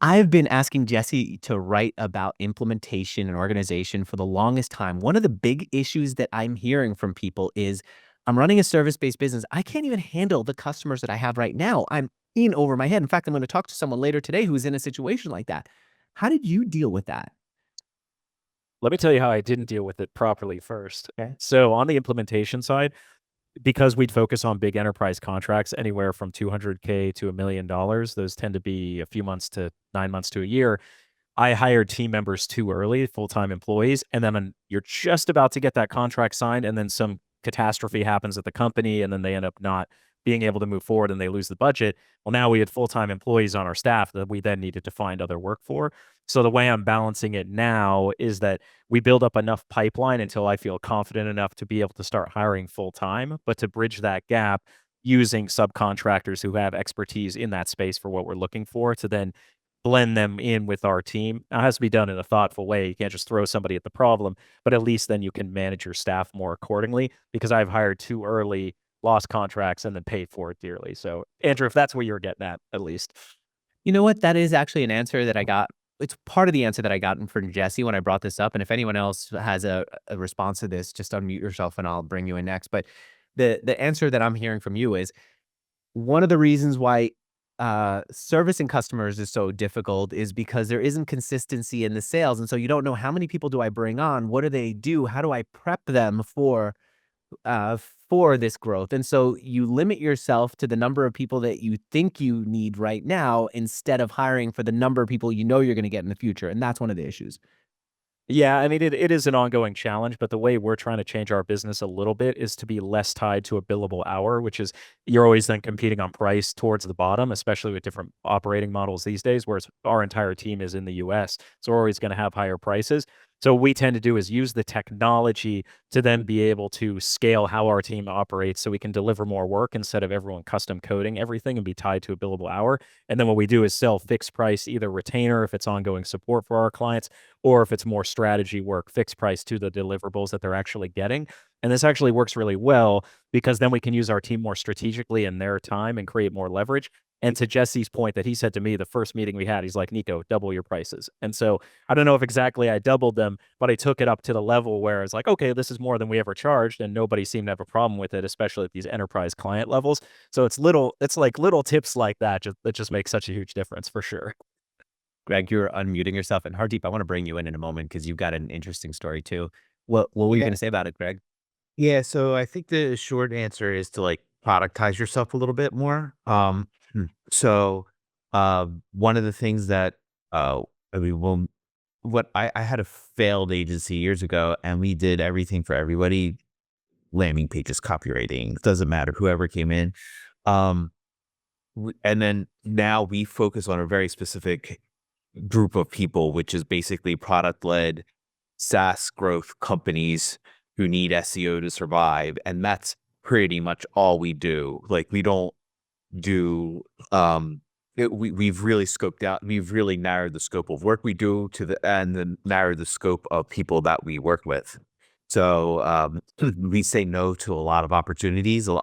S1: I've been asking Jesse to write about implementation and organization for the longest time. One of the big issues that I'm hearing from people is I'm running a service-based business. I can't even handle the customers that I have right now. I'm in over my head. In fact, I'm going to talk to someone later today who's in a situation like that. How did you deal with that?
S6: Let me tell you how I didn't deal with it properly first.
S1: Okay.
S6: So on the implementation side, because we'd focus on big enterprise contracts anywhere from $200K to $1 million, those tend to be a few months to 9 months to a year. I hired team members too early, full-time employees, and then you're just about to get that contract signed, and then some catastrophe happens at the company, and then they end up not being able to move forward, and they lose the budget. Well, now we had full-time employees on our staff that we then needed to find other work for. So the way I'm balancing it now is that we build up enough pipeline until I feel confident enough to be able to start hiring full-time, but to bridge that gap using subcontractors who have expertise in that space for what we're looking for to then blend them in with our team. Now, it has to be done in a thoughtful way. You can't just throw somebody at the problem, but at least then you can manage your staff more accordingly, because I've hired too early, lost contracts, and then paid for it dearly. So, Andrew, if that's what you're getting at least.
S1: You know what? That is actually an answer that I got. It's part of the answer that I got from Jesse when I brought this up. And if anyone else has a response to this, just unmute yourself and I'll bring you in next. But the answer that I'm hearing from you is one of the reasons why servicing customers is so difficult is because there isn't consistency in the sales. And so you don't know, how many people do I bring on? What do they do? How do I prep them for for this growth. And so you limit yourself to the number of people that you think you need right now instead of hiring for the number of people you know you're going to get in the future. And that's one of the issues.
S6: Yeah, I mean, it is an ongoing challenge, but the way we're trying to change our business a little bit is to be less tied to a billable hour, which is you're always then competing on price towards the bottom, especially with different operating models these days, whereas our entire team is in the US. So we're always going to have higher prices. So what we tend to do is use the technology to then be able to scale how our team operates so we can deliver more work instead of everyone custom coding everything and be tied to a billable hour. And then what we do is sell fixed price, either retainer if it's ongoing support for our clients, or if it's more strategy work, fixed price to the deliverables that they're actually getting. And this actually works really well because then we can use our team more strategically in their time and create more leverage. And to Jesse's point that he said to me the first meeting we had, he's like, Nico, double your prices. And so I don't know if exactly I doubled them, but I took it up to the level where it's like, okay, this is more than we ever charged. And nobody seemed to have a problem with it, especially at these enterprise client levels. So it's like little tips like that that just make such a huge difference for sure.
S1: Greg, you're unmuting yourself. And Hardeep, I want to bring you in a moment because you've got an interesting story too. What were you
S2: Yeah.
S1: going to say about it, Greg?
S2: Yeah, so I think the short answer is to like productize yourself a little bit more. So one of the things that I mean, well, what I had a failed agency years ago, and we did everything for everybody, landing pages, copywriting, doesn't matter, whoever came in. Um, and then now we focus on a very specific group of people, which is basically product led SaaS growth companies who need SEO to survive. And that's pretty much all we do. Like we don't do we've really scoped out, we've really narrowed the scope of work we do to the and then narrowed the scope of people that we work with. So we say no to a lot of opportunities. A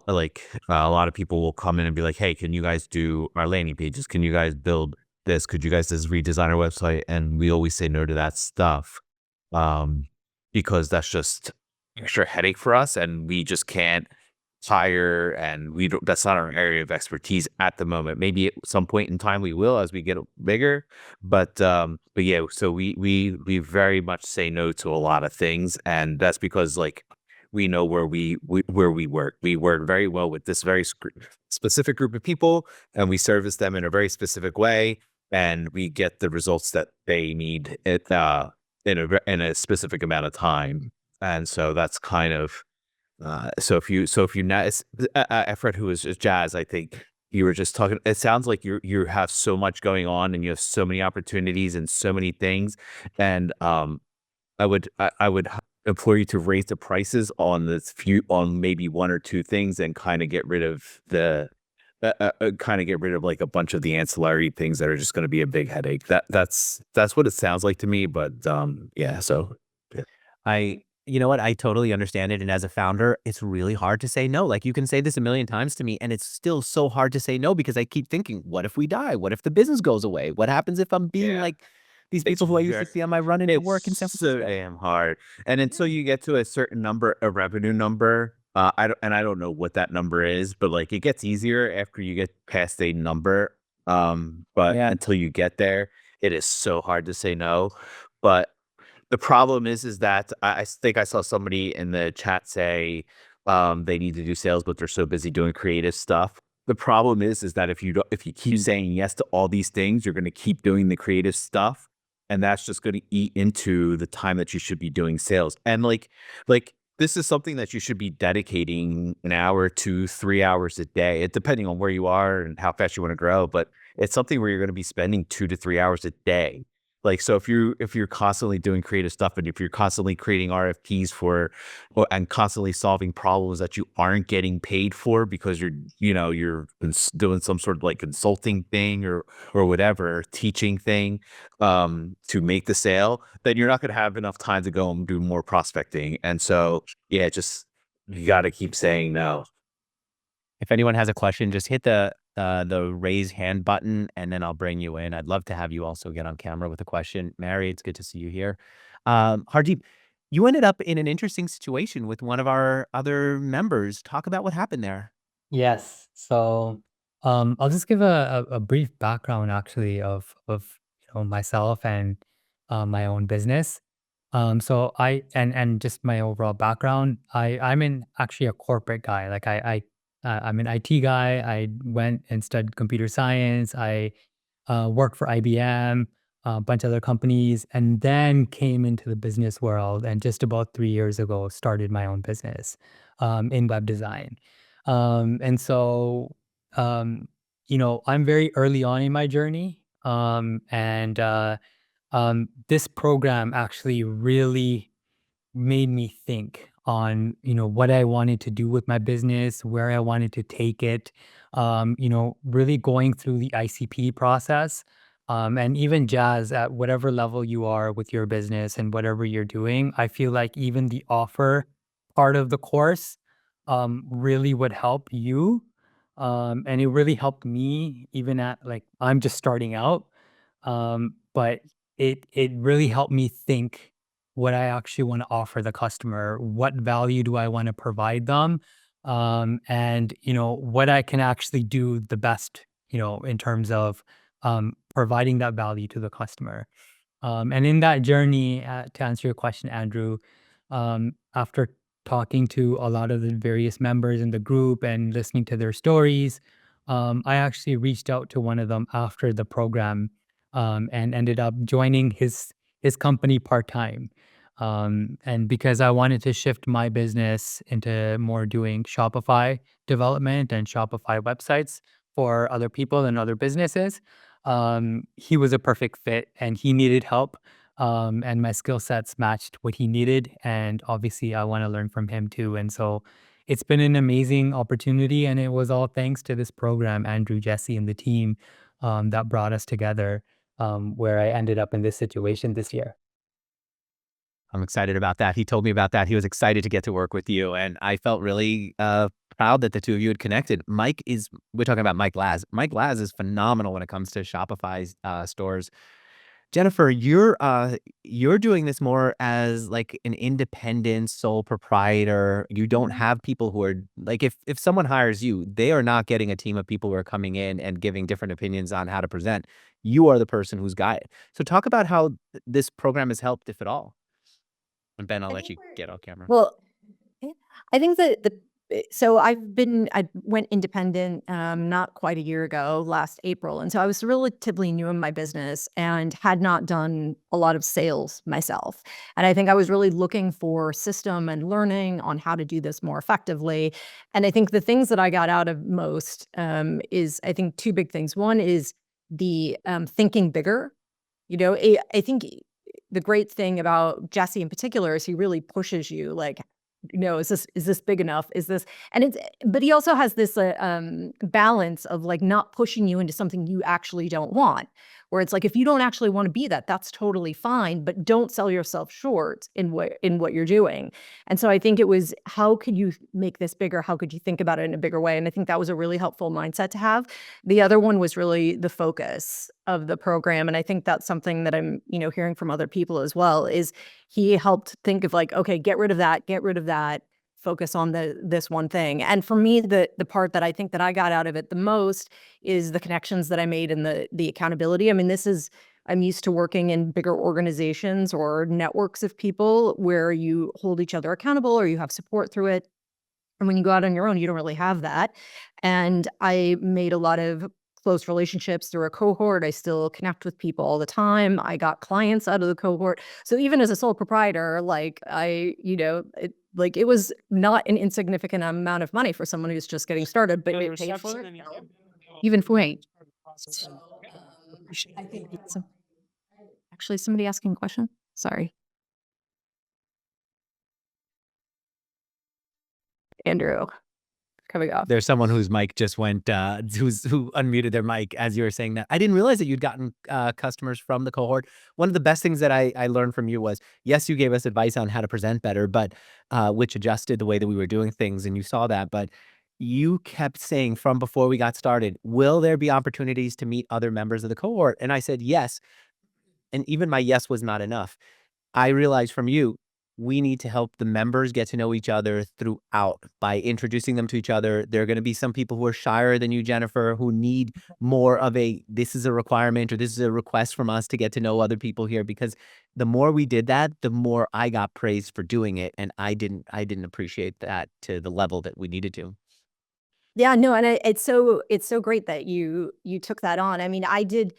S2: lot of people will come in and be like, hey, can you guys do our landing pages? Can you guys build this? Could you guys just redesign our website? And we always say no to that stuff um, because that's just extra headache for us, and we just can't hire, and we don't. That's not our area of expertise at the moment. Maybe at some point in time we will as we get bigger, but yeah. So we very much say no to a lot of things, and that's because like we know where where we work. We work very well with this very specific group of people, and we service them in a very specific way, and we get the results that they need in a specific amount of time. And so that's kind of so if you not, I forgot who was just Jazz. I think you were just talking. It sounds like you have so much going on and you have so many opportunities and so many things. And I would implore you to raise the prices on on maybe one or two things and kind of get rid of like a bunch of the ancillary things that are just going to be a big headache. That's what it sounds like to me. But yeah. So yeah.
S1: You know what? I totally understand it. And as a founder, it's really hard to say no. Like you can say this a million times to me, and it's still so hard to say no because I keep thinking, what if we die? What if the business goes away? What happens if I'm being like these people who I used to see on my run into work in San
S2: so
S1: Francisco?
S2: damn hard. And until you get to a certain number, a revenue number, I don't know what that number is, but like it gets easier after you get past a number. But
S1: Yeah.
S2: until you get there, it is so hard to say no. But the problem is that I think I saw somebody in the chat say they need to do sales, but they're so busy doing creative stuff. The problem is that if you keep saying yes to all these things, you're going to keep doing the creative stuff, and that's just going to eat into the time that you should be doing sales. And like this is something that you should be dedicating an hour to 3 hours a day, depending on where you are and how fast you want to grow. But it's something where you're going to be spending 2 to 3 hours a day. Like, so if you're constantly doing creative stuff, and if you're constantly creating RFPs and constantly solving problems that you aren't getting paid for because you're doing some sort of like consulting thing or whatever, teaching thing, to make the sale, then you're not going to have enough time to go and do more prospecting. And so, yeah, just, you got to keep saying no.
S1: If anyone has a question, just hit the raise hand button, and then I'll bring you in. I'd love to have you also get on camera with a question. Mary, it's good to see you here. Hardeep, you ended up in an interesting situation with one of our other members. Talk about what happened there.
S3: Yes. So, I'll just give a brief background actually of myself and my own business. So and just my overall background, I'm in actually a corporate guy. Like I'm an IT guy. I went and studied computer science. I worked for IBM, a bunch of other companies, and then came into the business world. And just about 3 years ago, started my own business in web design. And so, um, I'm very early on in my journey, and this program actually really made me think on, what I wanted to do with my business, where I wanted to take it, really going through the ICP process. And even Jazz, at whatever level you are with your business and whatever you're doing, I feel like even the offer part of the course really would help you. And it really helped me even at like, I'm just starting out. But it really helped me think what I actually want to offer the customer, what value do I want to provide them, and what I can actually do the best, in terms of providing that value to the customer. And in that journey, to answer your question, Andrew, after talking to a lot of the various members in the group and listening to their stories, I actually reached out to one of them after the program, and ended up joining his company part time. And because I wanted to shift my business into more doing Shopify development and Shopify websites for other people and other businesses, he was a perfect fit and he needed help. And my skill sets matched what he needed. And obviously, I want to learn from him too. And so it's been an amazing opportunity. And it was all thanks to this program, Andrew, Jesse, and the team that brought us together, where I ended up in this situation this year.
S1: I'm excited about that. He told me about that. He was excited to get to work with you, and I felt really proud that the two of you had connected. We're talking about Mike Laz. Mike Laz is phenomenal when it comes to Shopify stores. Jennifer, you're doing this more as like an independent sole proprietor. You don't have people who are like, if someone hires you, they are not getting a team of people who are coming in and giving different opinions on how to present. You are the person who's guided. So talk about how this program has helped, if at all. And Ben, I'll
S4: I
S1: let
S4: think
S1: you
S4: we're
S1: get on camera.
S4: Well, I think that so I went independent not quite a year ago, last April. And so I was relatively new in my business and had not done a lot of sales myself. And I think I was really looking for system and learning on how to do this more effectively. And I think the things that I got out of most is I think two big things. One is the thinking bigger. I think the great thing about Jesse in particular is he really pushes you like, is this big enough? Is this and it's but he also has this balance of like not pushing you into something you actually don't want. Where it's like if you don't actually want to be that, that's totally fine, but don't sell yourself short in what you're doing. And so I think it was how could you make this bigger? How could you think about it in a bigger way? And I think that was a really helpful mindset to have. The other one was really the focus of the program. And I think that's something that I'm, hearing from other people as well, is he helped think of like, okay, get rid of that, focus on this one thing. And for me, the part that I think that I got out of it the most is the connections that I made and the accountability. I mean, I'm used to working in bigger organizations or networks of people where you hold each other accountable or you have support through it. And when you go out on your own, you don't really have that. And I made a lot of close relationships through a cohort. I still connect with people all the time. I got clients out of the cohort. So even as a sole proprietor, it was not an insignificant amount of money for someone who's just getting started, but it paid for it. Even for me. I think actually somebody asking a question. Sorry. Andrew coming off.
S1: There's someone whose mic just went, who unmuted their mic as you were saying that. I didn't realize that you'd gotten customers from the cohort. One of the best things that I learned from you was, yes, you gave us advice on how to present better, but which adjusted the way that we were doing things, and you saw that. But you kept saying from before we got started, will there be opportunities to meet other members of the cohort? And I said yes. And even my yes was not enough. I realized from you, we need to help the members get to know each other throughout by introducing them to each other. There are going to be some people who are shyer than you, Jennifer, who need more of a, this is a requirement or this is a request from us to get to know other people here, because the more we did that, the more I got praised for doing it. And I didn't appreciate that to the level that we needed to.
S4: Yeah, no, and it's so great that you took that on. I mean, I did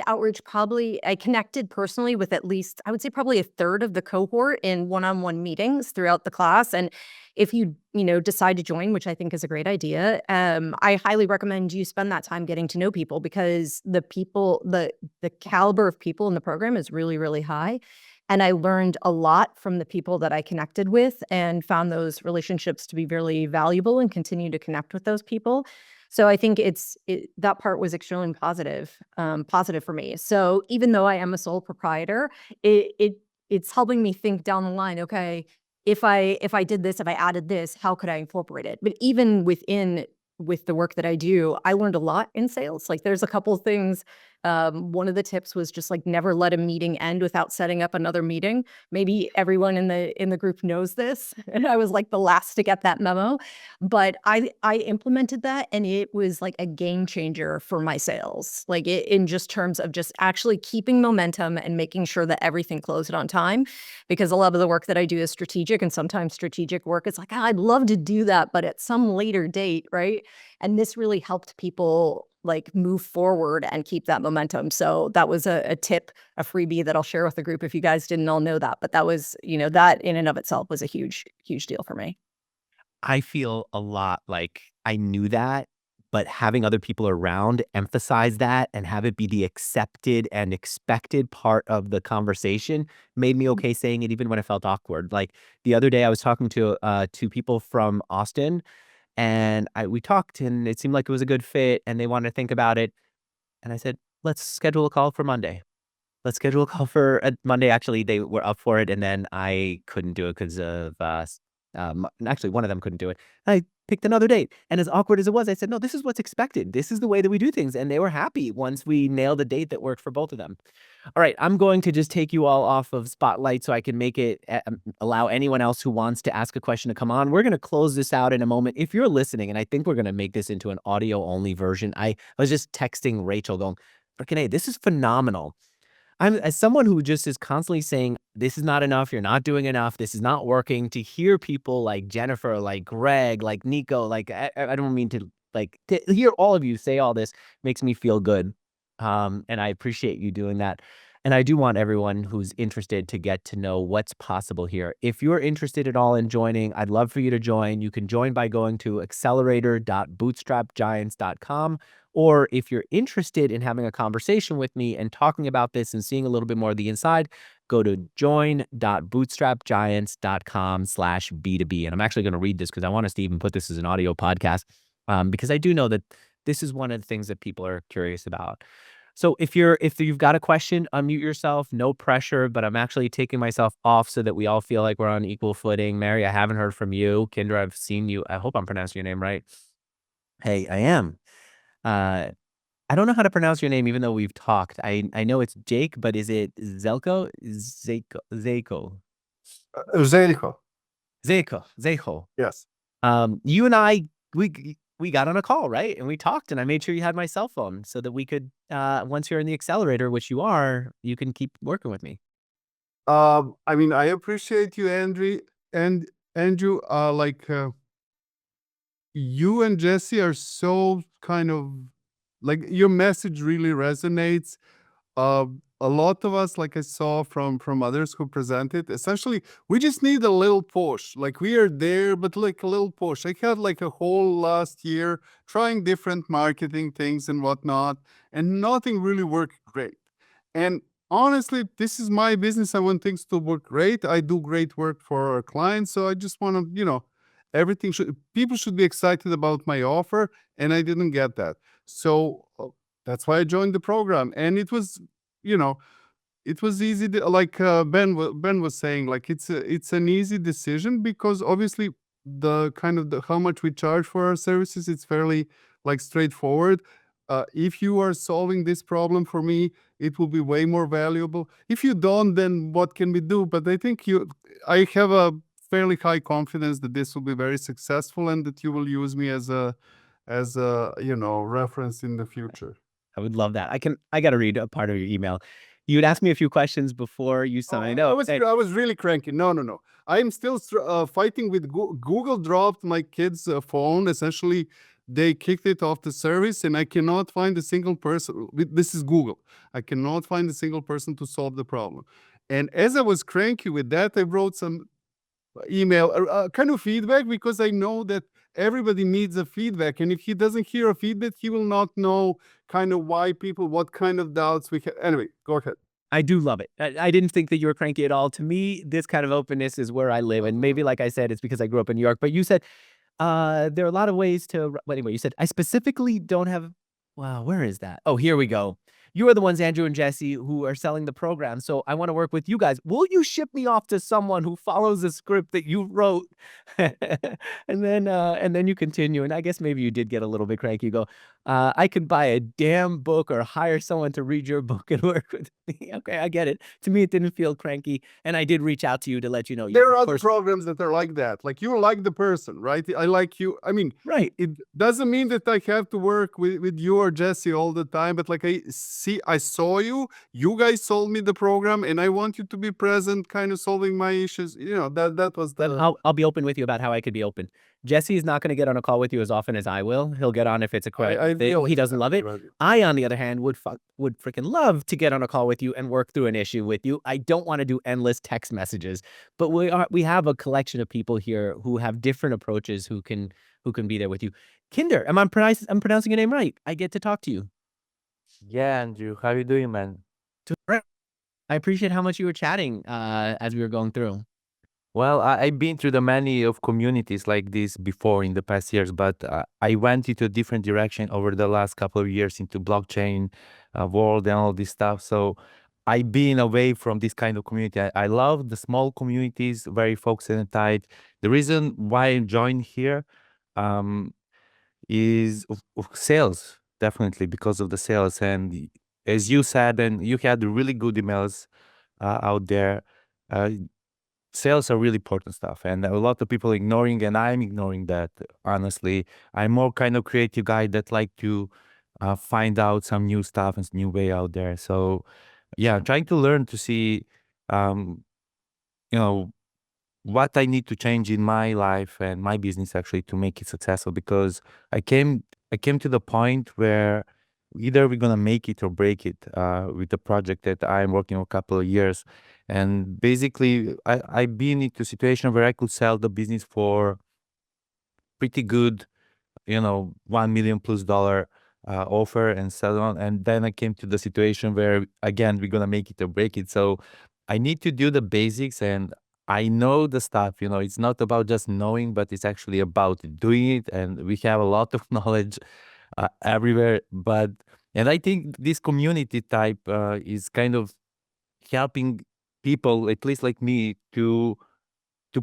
S4: outreach. Probably I connected personally with at least, I would say, probably a third of the cohort in one-on-one meetings throughout the class. And if you decide to join, which I think is a great idea, I highly recommend you spend that time getting to know people, because the caliber of people in the program is really, really high. And I learned a lot from the people that I connected with and found those relationships to be really valuable and continue to connect with those people. So I think that part was extremely positive for me. So even though I am a sole proprietor, it's helping me think down the line, okay, if I did this, if I added this, how could I incorporate it? But even with the work that I do, I learned a lot in sales. Like, there's a couple things. One of the tips was just like, never let a meeting end without setting up another meeting. Maybe everyone in the group knows this, and I was like the last to get that memo, but I implemented that, and it was like a game changer for my sales. Like, in just terms of just actually keeping momentum and making sure that everything closed on time, because a lot of the work that I do is strategic, and sometimes strategic work is like, I'd love to do that, but at some later date, right? And this really helped people like move forward and keep that momentum. So that was a tip, a freebie that I'll share with the group if you guys didn't all know that. But that was, that in and of itself was a huge, huge deal for me.
S1: I feel a lot like I knew that, but having other people around emphasize that and have it be the accepted and expected part of the conversation made me okay saying it even when it felt awkward. Like, the other day I was talking to two people from Austin, and we talked, and it seemed like it was a good fit, and they wanted to think about it. And I said, let's schedule a call for Monday. Let's schedule a call for Monday. Actually, they were up for it, and then I couldn't do it because of actually, one of them couldn't do it. I picked another date, and as awkward as it was, I said, "No, this is what's expected. This is the way that we do things," and they were happy once we nailed a date that worked for both of them. All right, I'm going to just take you all off of Spotlight so I can make it allow anyone else who wants to ask a question to come on. We're going to close this out in a moment. If you're listening, and I think we're going to make this into an audio only version, I was just texting Rachel going, "Freaking, this is phenomenal." I'm, as someone who just is constantly saying, this is not enough, you're not doing enough, this is not working, to hear people like Jennifer, like Greg, like Nico, like I don't mean to, like, to hear all of you say all this makes me feel good. And I appreciate you doing that. And I do want everyone who's interested to get to know what's possible here. If you're interested at all in joining, I'd love for you to join. You can join by going to accelerator.bootstrapgiants.com. Or if you're interested in having a conversation with me and talking about this and seeing a little bit more of the inside, go to join.bootstrapgiants.com/B2B. And I'm actually going to read this because I want us to even put this as an audio podcast, because I do know that this is one of the things that people are curious about. So if you've got a question, unmute yourself, no pressure, but I'm actually taking myself off so that we all feel like we're on equal footing. Mary, I haven't heard from you. Kendra, I've seen you. I hope I'm pronouncing your name right. Hey, I am. Uh, I don't know how to pronounce your name, even though we've talked. I know it's Jake, but is it Zelko? Zeko.
S11: Zeiko.
S1: Zeko.
S11: Yes.
S1: You and I, we got on a call, right? And we talked, and I made sure you had my cell phone so that we could, once you're in the accelerator, which you are, you can keep working with me.
S11: I mean, I appreciate you, Andrew, and Andrew. You and Jesse are so kind of like, your message really resonates. A lot of us, like I saw from others who presented, essentially, we just need a little push. Like, we are there, but like a little push. I had like a whole last year trying different marketing things and whatnot, and nothing really worked great. And honestly, this is my business. I want things to work great. I do great work for our clients, so I just want to, people should be excited about my offer, and I didn't get that. So that's why I joined the program, and it was, it was easy. Like Ben was saying, like, it's an easy decision, because obviously the how much we charge for our services, it's fairly like straightforward. if you are solving this problem for me, it will be way more valuable. If you don't, then what can we do? But I think I have a fairly high confidence that this will be very successful and that you will use me as a reference in the future.
S1: I would love that. I got to read a part of your email. You had asked me a few questions before you signed up.
S11: I was really cranky. No. I'm still fighting with Google. Dropped my kid's phone. Essentially, they kicked it off the service, and I cannot find a single person. This is Google. I cannot find a single person to solve the problem. And as I was cranky with that, I wrote some email, kind of feedback, because I know that everybody needs a feedback. And if he doesn't hear a feedback, he will not know kind of why people, what kind of doubts we have. Anyway, go ahead.
S1: I do love it. I didn't think that you were cranky at all. To me, this kind of openness is where I live. And maybe, like I said, it's because I grew up in New York. But you said there are a lot of ways to. Well, anyway, you said I specifically don't have. Wow, where is that? Oh, here we go. You are the ones, Andrew and Jesse, who are selling the program. So I want to work with you guys. Will you ship me off to someone who follows the script that you wrote? And then you continue. And I guess maybe you did get a little bit cranky. You go, I could buy a damn book or hire someone to read your book and work with me. Okay, I get it. To me, it didn't feel cranky. And I did reach out to you to let you know.
S11: There are other programs that are like that. Like, you like the person, right? I like you. I mean,
S1: right.
S11: It doesn't mean that I have to work with you or Jesse all the time, but like, I saw you guys sold me the program, and I want you to be present, kind of solving my issues. That was the...
S1: Then I'll be open with you about how I could be open. Jesse is not going to get on a call with you as often as I will. He'll get on if it's a question. He doesn't love it. I, on the other hand, would freaking love to get on a call with you and work through an issue with you. I don't want to do endless text messages, but we have a collection of people here who have different approaches who can be there with you. Kinder, I'm pronouncing your name right. I get to talk to you.
S12: Yeah, Andrew, how you doing, man?
S1: I appreciate how much you were chatting as we were going through.
S12: Well, I've been through the many of communities like this before in the past years, but I went into a different direction over the last couple of years into blockchain world and all this stuff. So I've been away from this kind of community. I love the small communities, very focused and tight. The reason why I joined here is of sales, definitely because of the sales. And as you said, and you had really good emails out there. Sales are really important stuff, and a lot of people ignoring, and I'm ignoring that. Honestly, I'm more kind of creative guy that like to find out some new stuff and new way out there. So yeah, trying to learn to see you know what I need to change in my life and my business actually to make it successful, because I came to the point where either we're gonna make it or break it with the project that I'm working on a couple of years. And basically, I've been into a situation where I could sell the business for pretty good, $1 million plus offer and sell on. And then I came to the situation where, again, we're gonna make it or break it. So I need to do the basics, and I know the stuff. It's not about just knowing, but it's actually about doing it. And we have a lot of knowledge everywhere. And I think this community type is kind of helping people, at least like me, to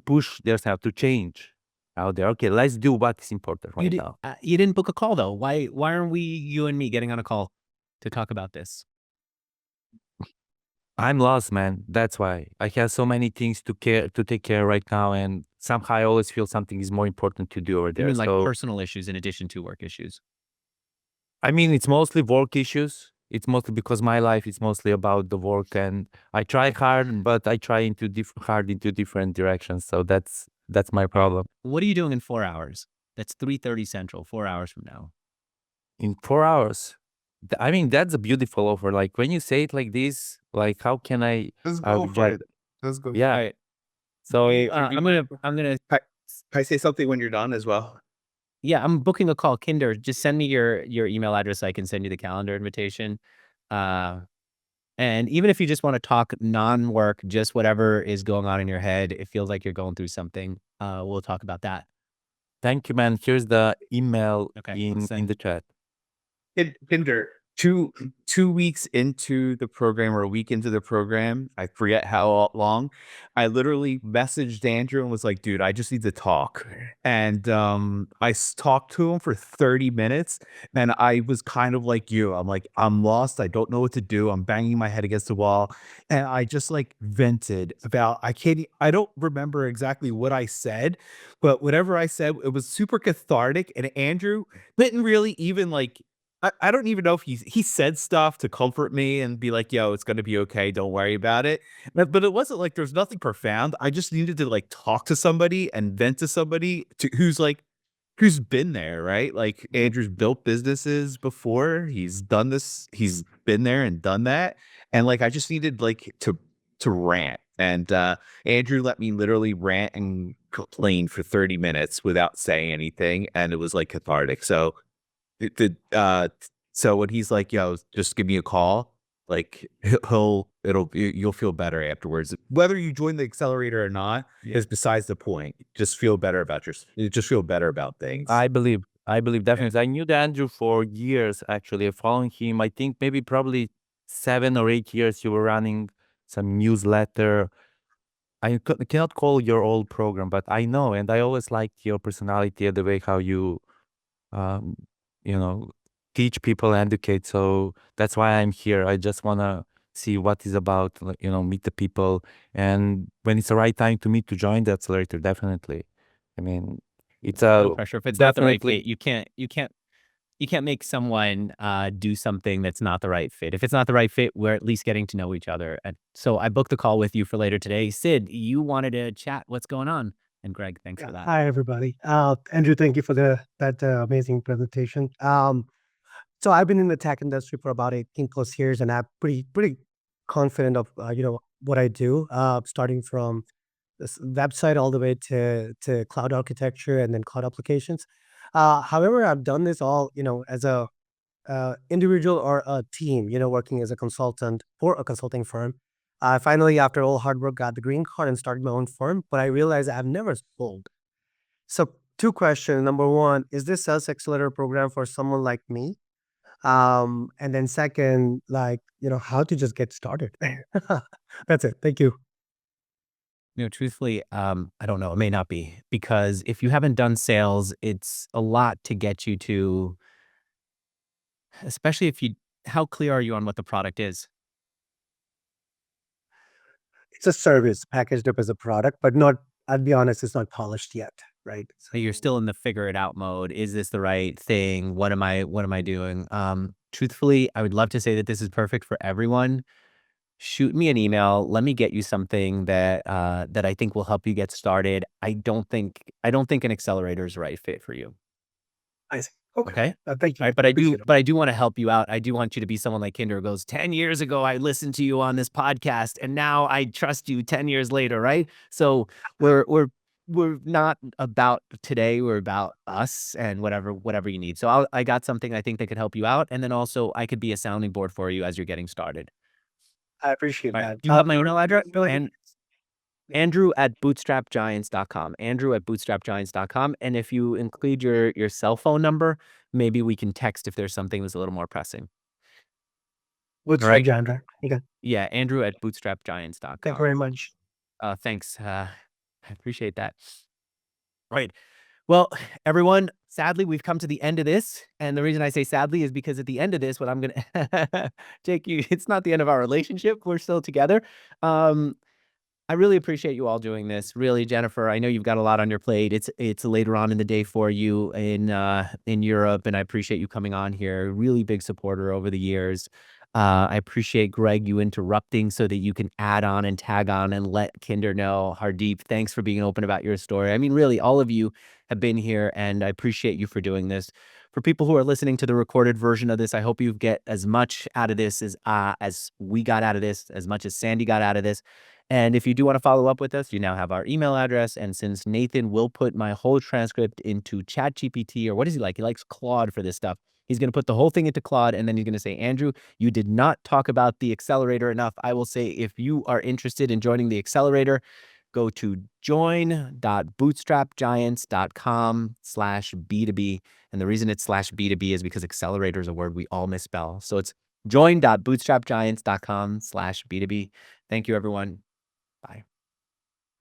S12: push themselves to change out there. Okay, let's do what is important right now.
S1: You didn't book a call though. Why aren't we, you and me, getting on a call to talk about this?
S12: I'm lost, man. That's why I have so many things to take care right now, and somehow I always feel something is more important to do over there.
S1: You mean like personal issues in addition to work issues?
S12: I mean, it's mostly work issues. It's mostly because my life is mostly about the work, and I try hard, but I try into different directions. So that's my problem.
S1: What are you doing in 4 hours? That's 3:30 Central, 4 hours from now.
S12: In 4 hours? I mean, that's a beautiful offer. Like, when you say it like this, like, how can I?
S11: Let's go for it. Let's go.
S12: Yeah.
S1: Right.
S12: So
S1: I'm gonna.
S2: Can I say something when you're done as well?
S1: Yeah, I'm booking a call. Kinder, just send me your email address so I can send you the calendar invitation. And even if you just want to talk non-work, just whatever is going on in your head, it feels like you're going through something, we'll talk about that.
S12: Thank you, man. Here's the email
S1: Okay,
S12: in the chat.
S2: Kinder, two weeks into the program or a week into the program, I forget how long, I literally messaged Andrew and was like, dude, I just need to talk. And talked to him for 30 minutes, and I was kind of like you. I'm like, I'm lost. I don't know what to do. I'm banging my head against the wall. And I just like vented about I don't remember exactly what I said, but whatever I said, it was super cathartic. And Andrew didn't really even like I don't even know if he said stuff to comfort me and be like, "Yo, it's gonna be okay. Don't worry about it." But it wasn't like there's nothing profound. I just needed to like talk to somebody and vent to somebody who's been there, right? Like Andrew's built businesses before. He's done this. He's been there and done that. And like I just needed like to rant. And Andrew let me literally rant and complain for 30 minutes without saying anything, and it was like cathartic. So when he's like, "Yo, just give me a call," like you'll feel better afterwards. Whether you join the accelerator or not is besides the point. Just feel better about just feel better about things.
S12: I believe definitely. I knew Andrew for years, actually, following him. I think maybe probably 7 or 8 years you were running some newsletter. Cannot call your old program, but I know, and I always liked your personality and the way how you, um, you know, teach people, educate. So that's why I'm here. I just wanna see what is about, like, meet the people, and when it's the right time to join the accelerator, definitely. I mean, it's
S1: No
S12: a
S1: pressure. If it's not the right
S12: definitely.
S1: fit, you can't make someone do something that's not the right fit. If it's not the right fit, we're at least getting to know each other. And so I booked a call with you for later today. Sid, you wanted to chat. What's going on? And Greg, thanks
S13: Yeah.
S1: for that.
S13: Hi, everybody. Andrew, thank you for that amazing presentation. So I've been in the tech industry for about 18 plus years, and I'm pretty confident of what I do. Starting from this website all the way to cloud architecture and then cloud applications. However, I've done this all as a individual or a team. Working as a consultant for a consulting firm. I finally, after all hard work, got the green card and started my own firm. But I realized I've never sold. So two questions. Number one, is this sales accelerator program for someone like me? And then second, like, how to just get started. That's it. Thank you.
S1: Truthfully, I don't know. It may not be, because if you haven't done sales, it's a lot to get you to, especially how clear are you on what the product is?
S13: It's a service packaged up as a product, but I'll be honest, it's not polished yet, right?
S1: So you're still in the figure it out mode. Is this the right thing? What am I doing? Truthfully, I would love to say that this is perfect for everyone. Shoot me an email. Let me get you something that I think will help you get started. I don't think an accelerator is the right fit for you.
S13: I see. Okay.
S1: Okay.
S13: Thank you.
S1: All right, but I
S13: Appreciate
S1: do want to help you out. I do want you to be someone like Kinder who goes, 10 years ago, I listened to you on this podcast, and now I trust you 10 years later, right? So we're not about today. We're about us and whatever you need. So I got something I think that could help you out, and then also I could be a sounding board for you as you're getting started.
S13: I appreciate
S1: All right.
S13: that.
S1: Do you have my email address?
S13: Really-
S1: And Andrew@bootstrapgiants.com. Andrew@bootstrapgiants.com. And if you include your cell phone number, maybe we can text if there's something that's a little more pressing.
S13: What's
S1: All right.
S13: Jandra? Okay.
S1: Yeah, Andrew@bootstrapgiants.com.
S13: Thank you very much.
S1: Thanks. I appreciate that. Right. Well, everyone, sadly, we've come to the end of this. And the reason I say sadly is because at the end of this, what I'm going to take you, it's not the end of our relationship. We're still together. I really appreciate you all doing this. Really, Jennifer, I know you've got a lot on your plate. It's later on in the day for you in Europe, and I appreciate you coming on here. Really big supporter over the years. I appreciate, Greg, you interrupting so that you can add on and tag on and let Kinder know. Hardeep, thanks for being open about your story. I mean, really, all of you have been here, and I appreciate you for doing this. For people who are listening to the recorded version of this, I hope you get as much out of this as we got out of this, as much as Sandy got out of this. And if you do want to follow up with us, you now have our email address. And since Nathan will put my whole transcript into ChatGPT, or what is he like? He likes Claude for this stuff. He's going to put the whole thing into Claude, and then he's going to say, Andrew, you did not talk about the accelerator enough. I will say, if you are interested in joining the accelerator, go to join.bootstrapgiants.com/B2B. And the reason it's /B2B is because accelerator is a word we all misspell. So it's join.bootstrapgiants.com/B2B. Thank you, everyone. Bye.